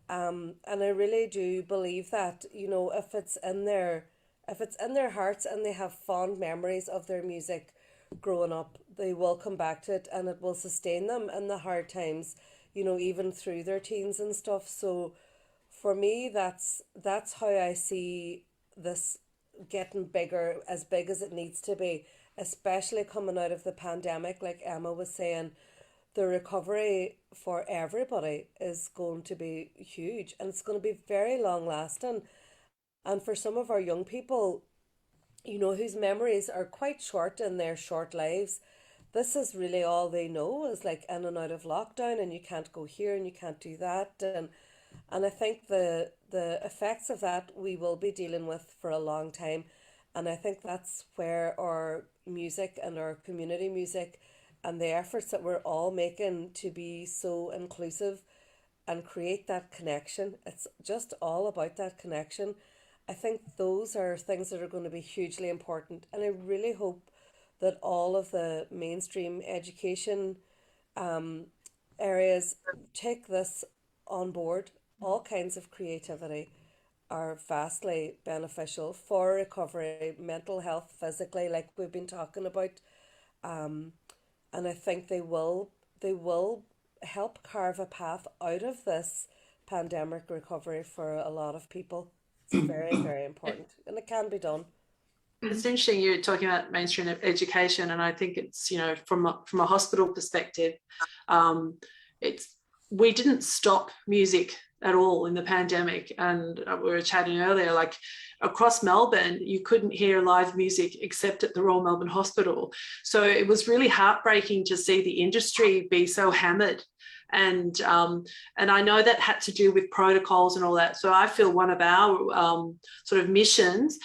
H: And I really do believe that, you know, if it's in their hearts and they have fond memories of their music growing up, they will come back to it, and it will sustain them in the hard times, you know, even through their teens and stuff. So for me, that's how I see this getting bigger, as big as it needs to be, especially coming out of the pandemic. Like Emma was saying, the recovery for everybody is going to be huge, and it's going to be very long lasting. And for some of our young people, you know, whose memories are quite short in their short lives, this is really all they know, is like in and out of lockdown, and you can't go here and you can't do that. And I think the effects of that we will be dealing with for a long time. And I think that's where our music and our community music and the efforts that we're all making to be so inclusive and create that connection, it's just all about that connection. I think those are things that are going to be hugely important. And I really hope that all of the mainstream education areas take this on board. All kinds of creativity are vastly beneficial for recovery, mental health, physically, like we've been talking about. And I think they will help carve a path out of this pandemic recovery for a lot of people. It's very, very important, and it can be done.
C: It's interesting you're talking about mainstream education, and I think it's, you know, from a hospital perspective, we didn't stop music at all in the pandemic. And we were chatting earlier, like across Melbourne, you couldn't hear live music except at the Royal Melbourne Hospital. So it was really heartbreaking to see the industry be so hammered. And I know that had to do with protocols and all that. So I feel one of our sort of missions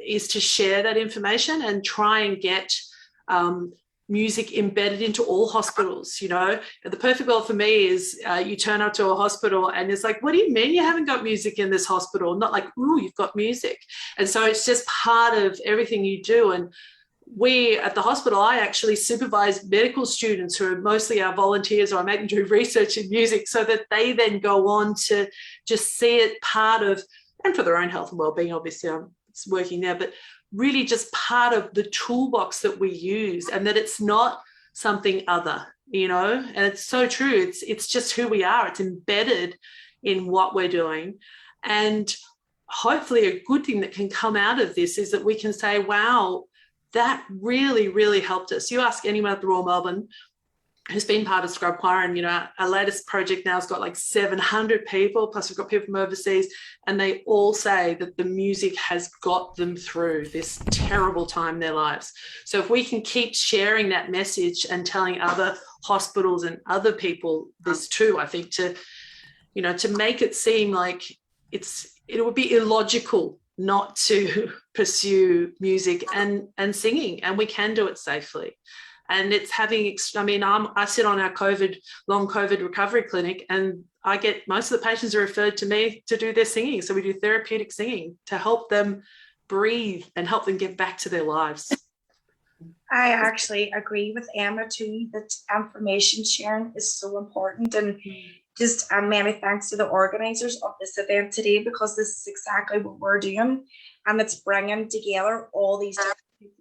C: is to share that information and try and get music embedded into all hospitals. You know, the perfect world for me is you turn up to a hospital and it's like, what do you mean you haven't got music in this hospital? Not like, ooh, you've got music. And so it's just part of everything you do. And we at the hospital, I actually supervise medical students who are mostly our volunteers, or I make them do research in music so that they then go on to just see it part of, and for their own health and well-being, obviously I'm working there, but really just part of the toolbox that we use, and that it's not something other, you know. And it's so true. It's just who we are. It's embedded in what we're doing. And hopefully a good thing that can come out of this is that we can say, wow, that really, really helped us. You ask anyone at the Royal Melbourne who's been part of Scrub Choir, and, you know, our latest project now has got like 700 people, plus we've got people from overseas, and they all say that the music has got them through this terrible time in their lives. So if we can keep sharing that message and telling other hospitals and other people this too, I think to make it seem like it would be illogical not to pursue music and singing, and we can do it safely. And it's having, I sit on our long COVID recovery clinic, and I get most of the patients are referred to me to do their singing. So we do therapeutic singing to help them breathe and help them get back to their lives.
D: I actually agree with Emma too, that information sharing is so important. And just many thanks to the organisers of this event today, because this is exactly what we're doing. And it's bringing together all these different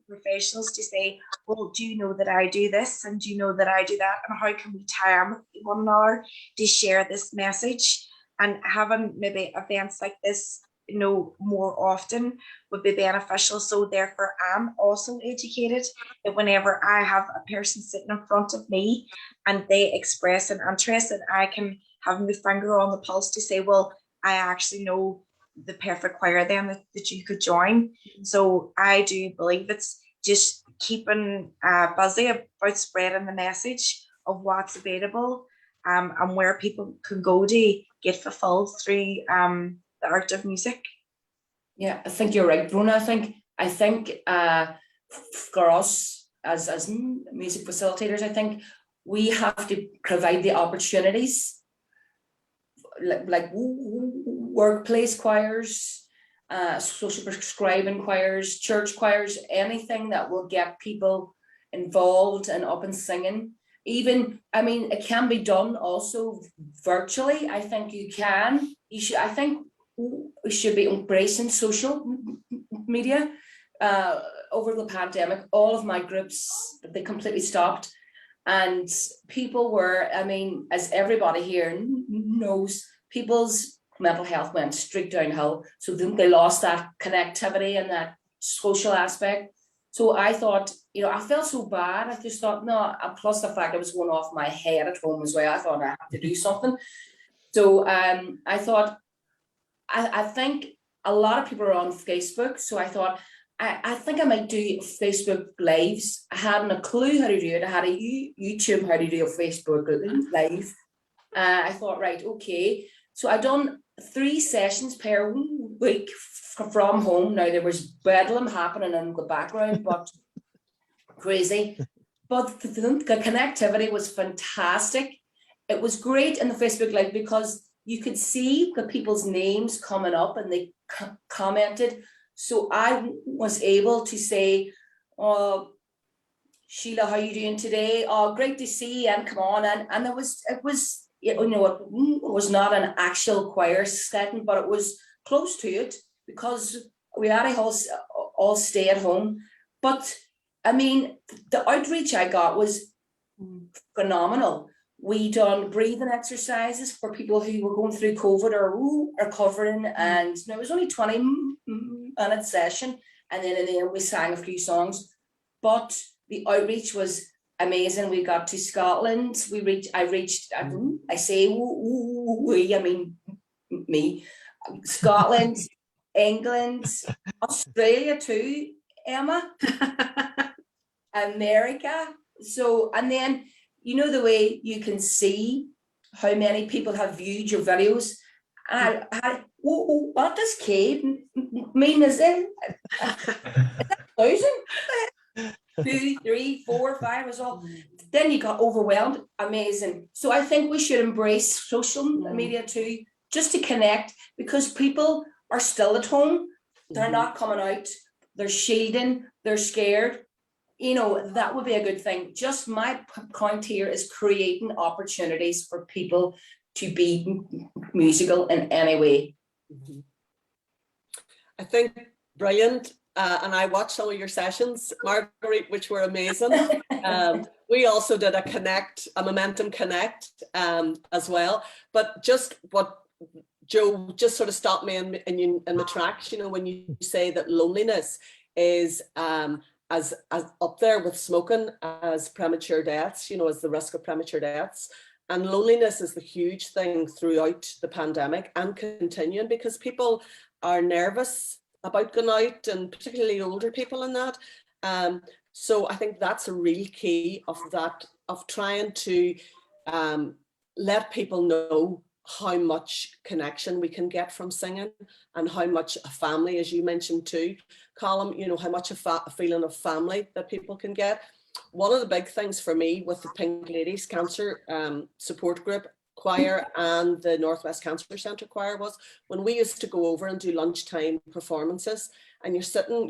D: professionals to say, well, do you know that I do this, and do you know that I do that, and how can we tie in with one another to share this message? And having maybe events like this, you know, more often would be beneficial. So therefore I'm also educated that whenever I have a person sitting in front of me and they express an interest, and I can have my finger on the pulse to say, well, I actually know the perfect choir then that you could join. So I do believe it's just keeping busy about spreading the message of what's available, and where people can go to get fulfilled through the art of music.
E: Yeah, I think you're right, Brona. I think for us as music facilitators, I think we have to provide the opportunities, like workplace choirs, social prescribing choirs, church choirs, anything that will get people involved and up and singing even, I mean, it can be done also virtually. I think I think we should be embracing social media. Over the pandemic, all of my groups, they completely stopped. And people were, I mean, as everybody here knows, people's mental health went straight downhill. So then they lost that connectivity and that social aspect. So I thought, you know, I felt so bad. I just thought, no, and plus the fact I was going off my head at home as well. I thought I had to do something. So I thought, I think a lot of people are on Facebook. So I thought, I think I might do Facebook Lives. I hadn't a clue how to do it. I had a YouTube how to do a Facebook Live. I thought, right, okay. So I done 3 sessions per week from home. Now there was bedlam happening in the background, but crazy. But the connectivity was fantastic. It was great in the Facebook Live because you could see the people's names coming up and they commented. So I was able to say, oh, Sheila, how are you doing today? Oh, great to see you, and come on. And it was, you know, it was not an actual choir setting, but it was close to it because we had a all stay at home. But I mean, the outreach I got was phenomenal. We done breathing exercises for people who were going through COVID or recovering, and it was only 20-minute session, and then in the end we sang a few songs. But the outreach was amazing. We got to Scotland. I reached. I say we. I mean me. Scotland, England, Australia too. Emma, America. So, and then, you know, the way you can see how many people have viewed your videos. And what does K mean? Is it 1,000? 2, 3, 4, 5 is all. Then you got overwhelmed. Amazing. So I think we should embrace social media too, just to connect, because people are still at home. They're not coming out. They're shielding. They're scared. You know, that would be a good thing. Just my point here is creating opportunities for people to be musical in any way.
G: I think brilliant. And I watched some of your sessions, Marguerite, which were amazing. We also did a Momentum Connect as well. But just what Joe just sort of stopped me in the tracks, you know, when you say that loneliness is as up there with smoking as premature deaths, you know, as the risk of premature deaths. And loneliness is the huge thing throughout the pandemic and continuing, because people are nervous about going out, and particularly older people in that. So I think that's a real key of that, of trying to let people know how much connection we can get from singing, and how much a family, as you mentioned too, Colm, you know, how much a feeling of family that people can get. One of the big things for me with the Pink Ladies Cancer Support Group Choir and the Northwest Cancer Centre Choir was when we used to go over and do lunchtime performances, and you're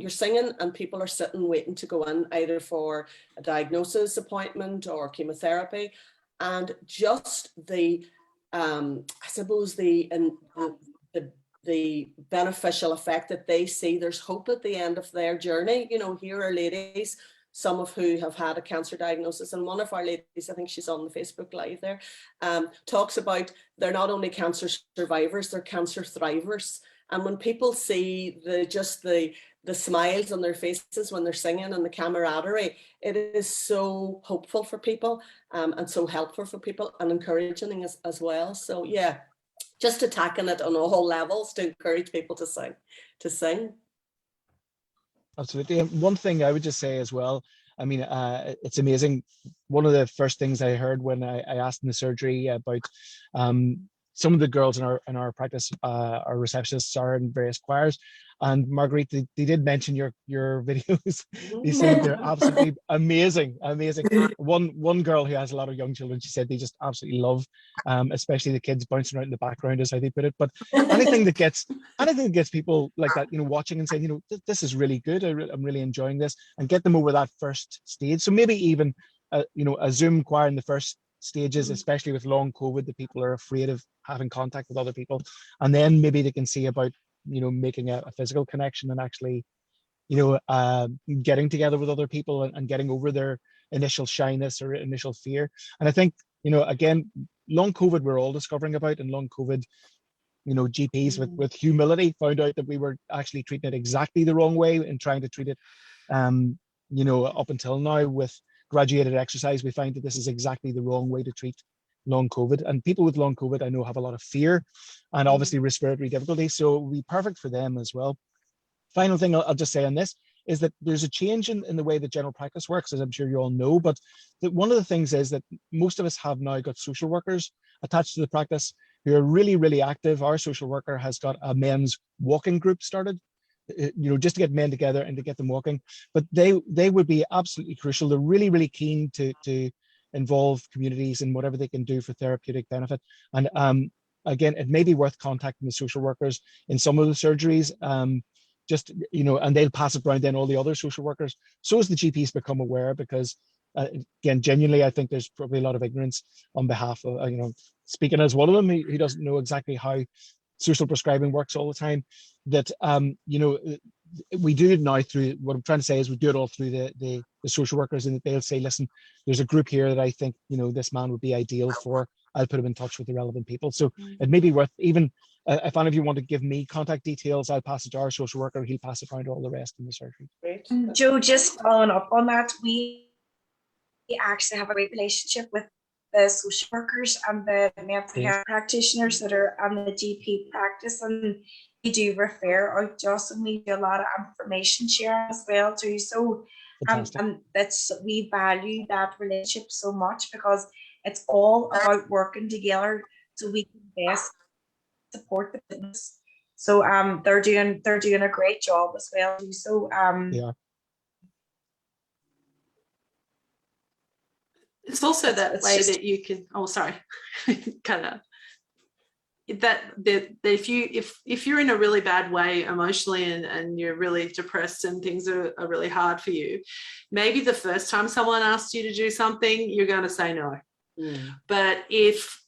G: singing and people are sitting waiting to go in either for a diagnosis appointment or chemotherapy, and just the I suppose the beneficial effect that they see. There's hope at the end of their journey. You know, here are ladies, some of who have had a cancer diagnosis, and one of our ladies, I think she's on the Facebook Live there, talks about they're not only cancer survivors, they're cancer thrivers. And when people see the smiles on their faces when they're singing and the camaraderie, it is so hopeful for people, and so helpful for people and encouraging as well. So yeah, just attacking it on all levels to encourage people to sing.
F: Absolutely. And one thing I would just say as well, I mean, it's amazing. One of the first things I heard when I asked in the surgery about some of the girls in our practice, our receptionists are in various choirs, and Marguerite, they did mention your videos. They said they're absolutely amazing. One girl who has a lot of young children, she said they just absolutely love, especially the kids bouncing around in the background, is how they put it. But anything that gets people like that, you know, watching and saying, you know, this is really good. I'm really enjoying this, and get them over that first stage. So maybe even a Zoom choir in the first stages,
C: Mhm.
F: especially with long COVID, that people are afraid of having contact with other people, and then maybe they can see about making a physical connection and actually getting together with other people and getting over their initial shyness or initial fear. And I think again, long COVID we're all discovering about, and long COVID GPs with humility found out that we were actually treating it exactly the wrong way and trying to treat it up until now with graduated exercise. We find that this is exactly the wrong way to treat long COVID, and people with long COVID I know have a lot of fear and obviously respiratory difficulties, so it would be perfect for them as well. Final thing I'll just say on this is that there's a change in the way that general practice works, as I'm sure you all know, but that one of the things is that most of us have now got social workers attached to the practice who are really, really active. Our social worker has got a men's walking group started, just to get men together and to get them walking. But they would be absolutely crucial. They're really, really keen to involve communities in whatever they can do for therapeutic benefit. And again, it may be worth contacting the social workers in some of the surgeries, and they'll pass it around then all the other social workers, so as the GPs become aware, because again, genuinely, I think there's probably a lot of ignorance on behalf of, speaking as one of them, who doesn't know exactly how social prescribing works all the time, that, we do it now through, what I'm trying to say is we do it all through the social workers, and they'll say, listen, there's a group here that I think, this man would be ideal for. I'll put him in touch with the relevant people. So it may be worth, even if any of you want to give me contact details, I'll pass it to our social worker. He'll pass it around to all the rest in the surgery.
G: Great.
D: Joe, just following up on that, we actually have a great relationship with the social workers and the mental health practitioners that are on the GP practice, and we do refer out to us, and we do a lot of information sharing as well too. So and we value that relationship so much, because it's all about working together so we can best support the business. So they're doing a great job as well. So
F: Yeah.
C: It's also that
D: it's
C: way
D: just-
C: that you can, oh, sorry, cut out. That if you're in a really bad way emotionally and you're really depressed and things are really hard for you, maybe the first time someone asks you to do something, you're going to say no. But if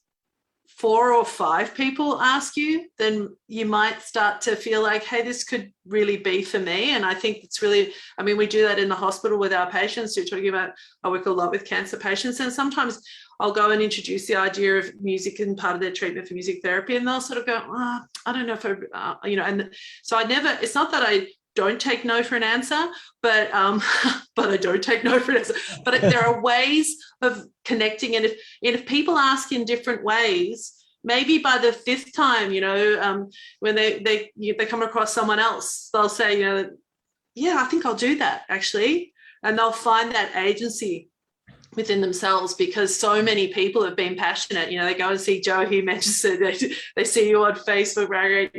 C: 4 or 5 people ask you, then you might start to feel like, hey, this could really be for me. And I think it's really, I mean, we do that in the hospital with our patients. You're talking about, I work a lot with cancer patients, and sometimes I'll go and introduce the idea of music and part of their treatment for music therapy, and they'll sort of go, oh, I don't know if and so it's not that I don't take no for an answer, but I don't take no for an answer. But there are ways of connecting, and if people ask in different ways, maybe by the 5th time, when they come across someone else, they'll say, yeah, I think I'll do that actually, and they'll find that agency within themselves, because so many people have been passionate. They go and see Joe, he mentions it, they see you on Facebook, Margaret,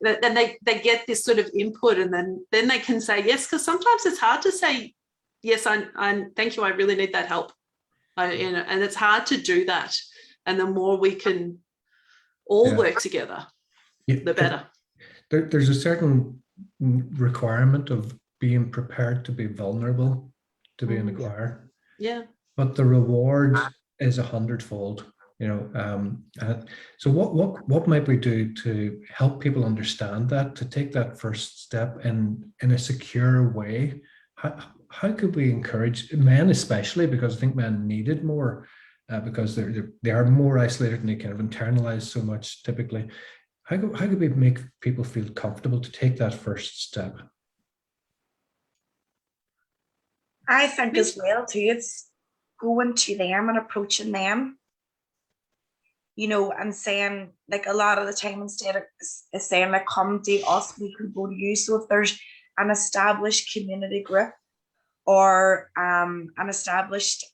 C: then they get this sort of input, and then they can say yes, because sometimes it's hard to say yes, I thank you, I really need that help, and it's hard to do that. And the more we can all work together, the better.
B: There's a certain requirement of being prepared to be vulnerable to be in the choir.
C: Yeah.
B: But the reward is 100-fold, so what might we do to help people understand that, to take that first step in a secure way? How could we encourage men, especially, because I think men need it more, because they are more isolated and they kind of internalize so much typically. How could we make people feel comfortable to take that first step?
D: I think as well too, it's going to them and approaching them, and saying, like, a lot of the time, instead of saying, like, come to us, we can go to you. So if there's an established community group or an established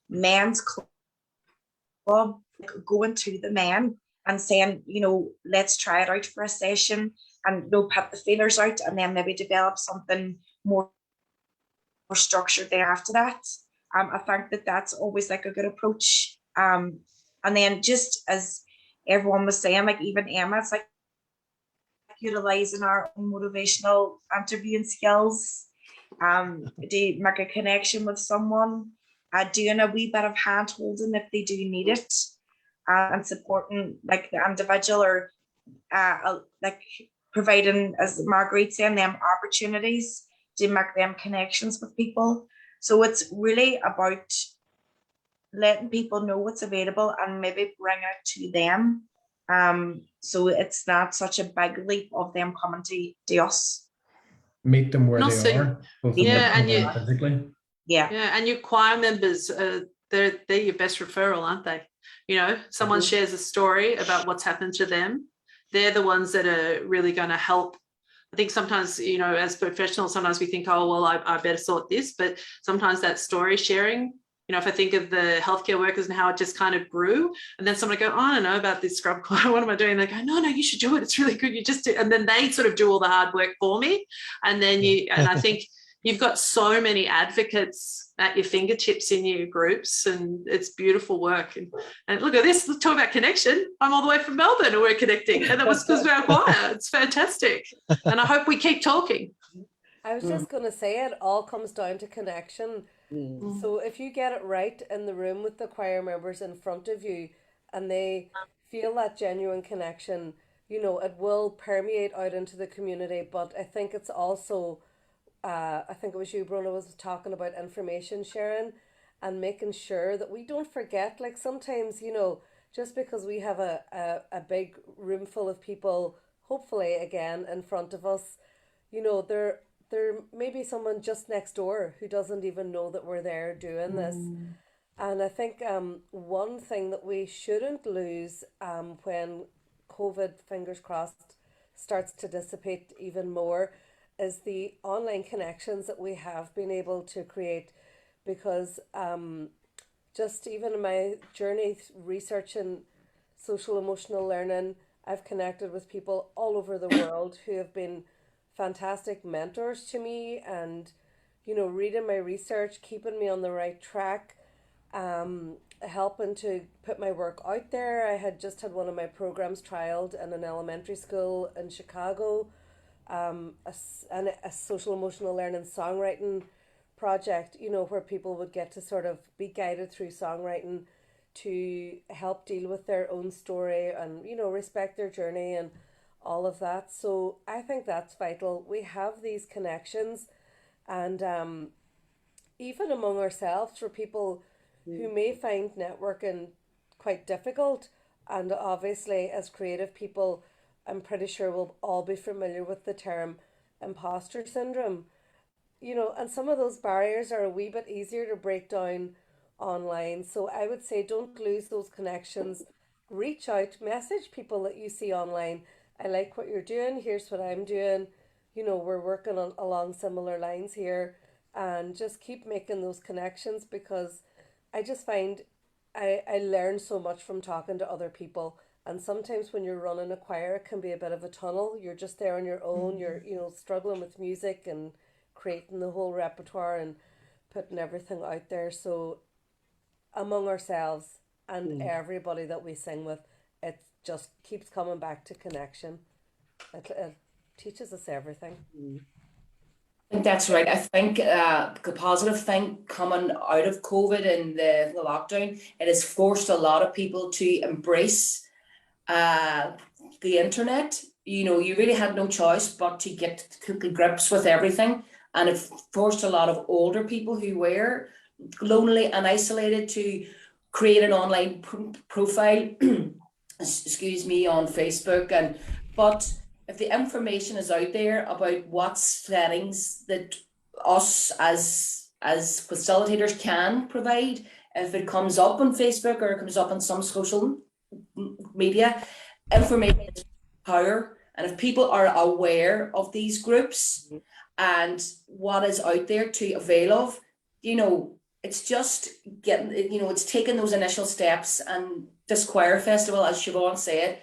D: men's club, going to the men and saying, let's try it out for a session, and put the feelers out, and then maybe develop something more structured there after that. I think that's always like a good approach. And then, just as everyone was saying, like even Emma, it's like utilizing our own motivational interviewing skills, to make a connection with someone, doing a wee bit of hand holding if they do need it, and supporting like the individual, or like providing, as Marguerite saying, them opportunities to make them connections with people. So it's really about letting people know what's available and maybe bringing it to them. So it's not such a big leap of them coming to us.
B: Meet them where
C: And
B: they
C: also-
B: are, both
C: Yeah, and
B: emotionally
C: you-
B: and physically.
D: Yeah.
C: Yeah, and your choir members, they're your best referral, aren't they? You know, someone shares a story about what's happened to them. They're the ones that are really going to help. I think sometimes, you know, as professionals, sometimes we think, oh, well, I better sort this. But sometimes that story sharing, you know, if I think of the healthcare workers and how it just kind of grew, and then someone go, oh, I don't know about this scrub choir, what am I doing? And they go, no, you should do it. It's really good. You just do. And then they sort of do all the hard work for me. And then and I think you've got so many advocates at your fingertips in your groups, and it's beautiful work. And look at this, let's talk about connection. I'm all the way from Melbourne and we're connecting. And that was because of our choir. It's fantastic. And I hope we keep talking.
H: I was just going to say, it all comes down to connection.
G: Mm.
H: So if you get it right in the room with the choir members in front of you and they feel that genuine connection, you know, it will permeate out into the community. But I think it's also, I think it was you, Brona, was talking about information sharing and making sure that we don't forget. Like sometimes, you know, just because we have a big room full of people, hopefully again in front of us, you know, there may be someone just next door who doesn't even know that we're there doing this. And I think one thing that we shouldn't lose when COVID, fingers crossed, starts to dissipate even more is the online connections that we have been able to create. Because just even in my journey researching social emotional learning, I've connected with people all over the world who have been fantastic mentors to me, and you know, reading my research, keeping me on the right track, helping to put my work out there. I had just had one of my programs trialed in an elementary school in Chicago, a social emotional learning songwriting project, you know, where people would get to sort of be guided through songwriting to help deal with their own story and, you know, respect their journey and all of that. So I think that's vital. We have these connections, and even among ourselves, for people who may find networking quite difficult, and obviously as creative people, I'm pretty sure we'll all be familiar with the term imposter syndrome. You know, and some of those barriers are a wee bit easier to break down online. So I would say don't lose those connections. Reach out, message people that you see online. I like what you're doing. Here's what I'm doing. You know, we're working on along similar lines here, and just keep making those connections, because I just find I learn so much from talking to other people. And sometimes when you're running a choir, it can be a bit of a tunnel. You're just there on your own. You're, you know, struggling with music and creating the whole repertoire and putting everything out there. So among ourselves and everybody that we sing with, it just keeps coming back to connection. It teaches us everything.
E: I think that's right. I think the positive thing coming out of COVID and the lockdown, it has forced a lot of people to embrace the internet. You know, you really had no choice but to get to grips with everything. And it forced a lot of older people who were lonely and isolated to create an online profile, excuse me, on Facebook. But if the information is out there about what settings that us as facilitators can provide, if it comes up on Facebook or it comes up on some social media, information is power. And if people are aware of these groups and what is out there to avail of, you know, it's just getting, you know, it's taking those initial steps. And this choir festival, as Siobhan said,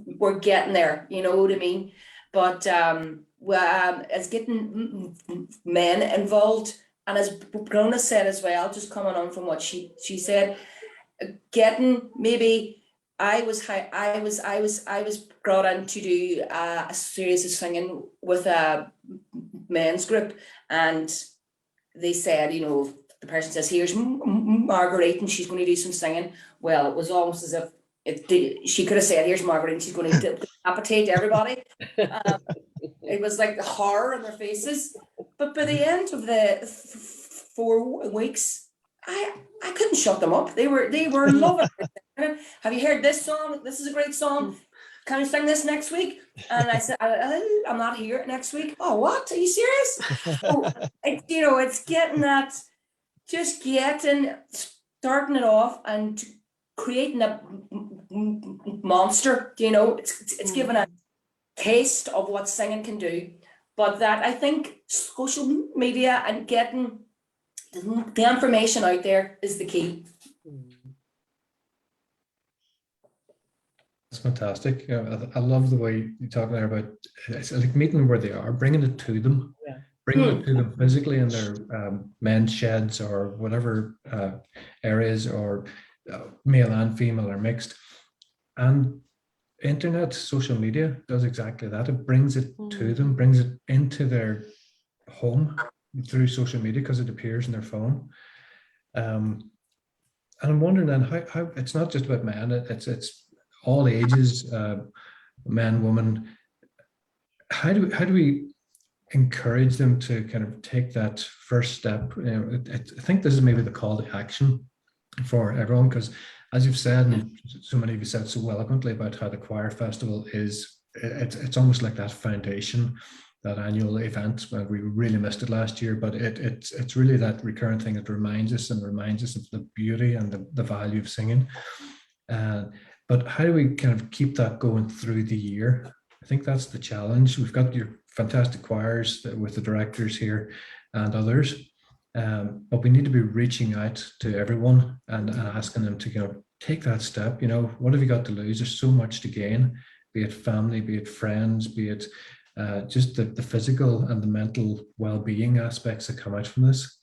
E: we're getting there, you know what I mean? But it's getting men involved, and as Brona said as well, just coming on from what she said, getting maybe I was brought in to do a series of singing with a men's group, and they said, you know, the person says, here's Marguerite and she's going to do some singing. Well, it was almost as if she could have said, here's Margaret, and she's going to decapitate everybody. It was like the horror on their faces. But by the end of the 4 weeks, I couldn't shut them up. They were loving it. Have you heard this song? This is a great song. Can you sing this next week? And I said, I'm not here next week. Oh, what? Are you serious? It's getting that, just starting it off and creating a monster. It's given a taste of what singing can do. But that, I think social media and getting the information out there is the key.
B: That's fantastic. I love the way you talk there about it's like meeting them where they are, bringing it to them, bringing it to them physically in their men's sheds or whatever areas, or male and female or mixed. And internet, social media does exactly that. It brings it to them, brings it into their home through social media because it appears in their phone. And I'm wondering then how it's not just about men, it's all ages, men, women. How do we encourage them to kind of take that first step? I think this is maybe the call to action for everyone, because as you've said, and so many of you said so eloquently about how the choir festival is, it's almost like that foundation, that annual event. We really missed it last year, but it's really that recurrent thing that reminds us of the beauty and the value of singing. But how do we kind of keep that going through the year? I think that's the challenge. We've got your fantastic choirs with the directors here and others, but we need to be reaching out to everyone and asking them to take that step. What have you got to lose? There's so much to gain, be it family, be it friends, be it just the physical and the mental well-being aspects that come out from this.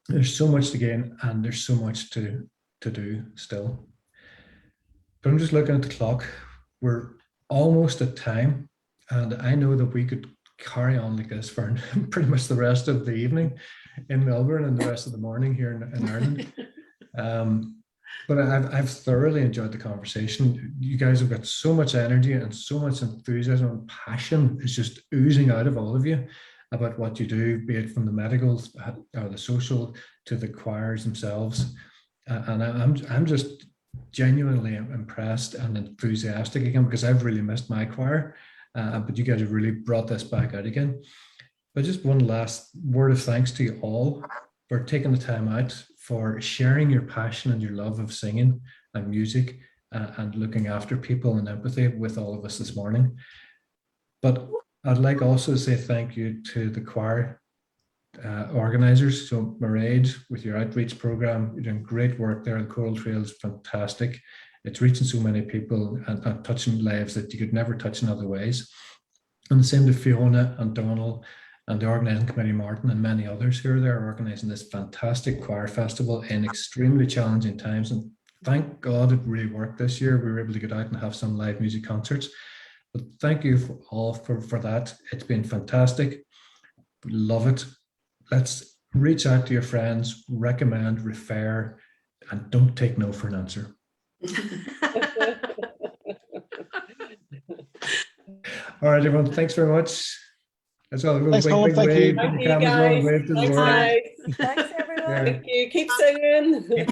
B: There's so much to gain and there's so much to do still. But I'm just looking at the clock. We're almost at time, and I know that we could carry on like this for pretty much the rest of the evening in Melbourne and the rest of the morning here in Ireland. But I've thoroughly enjoyed the conversation. You guys have got so much energy and so much enthusiasm and passion is just oozing out of all of you about what you do, be it from the medical or the social to the choirs themselves. And I'm just genuinely impressed and enthusiastic again, because I've really missed my choir, but you guys have really brought this back out again. But just one last word of thanks to you all for taking the time out, for sharing your passion and your love of singing and music, and looking after people and empathy with all of us this morning. But I'd like also to say thank you to the choir organizers. So Mairead, with your outreach program, you're doing great work there. The Choral Trail is fantastic. It's reaching so many people and touching lives that you could never touch in other ways. And the same to Fiona and Donald and the organising committee, Martin, and many others who are there organising this fantastic choir festival in extremely challenging times. And thank God it really worked this year. We were able to get out and have some live music concerts. But thank you all for that. It's been fantastic. Love it. Let's reach out to your friends, recommend, refer, and don't take no for an answer. All right, everyone. Thanks very much. That's all.
F: Thanks, Colin. Thank you.
G: Thank you, guys. Thanks,
H: Thanks, everyone.
G: Thank you. Keep singing.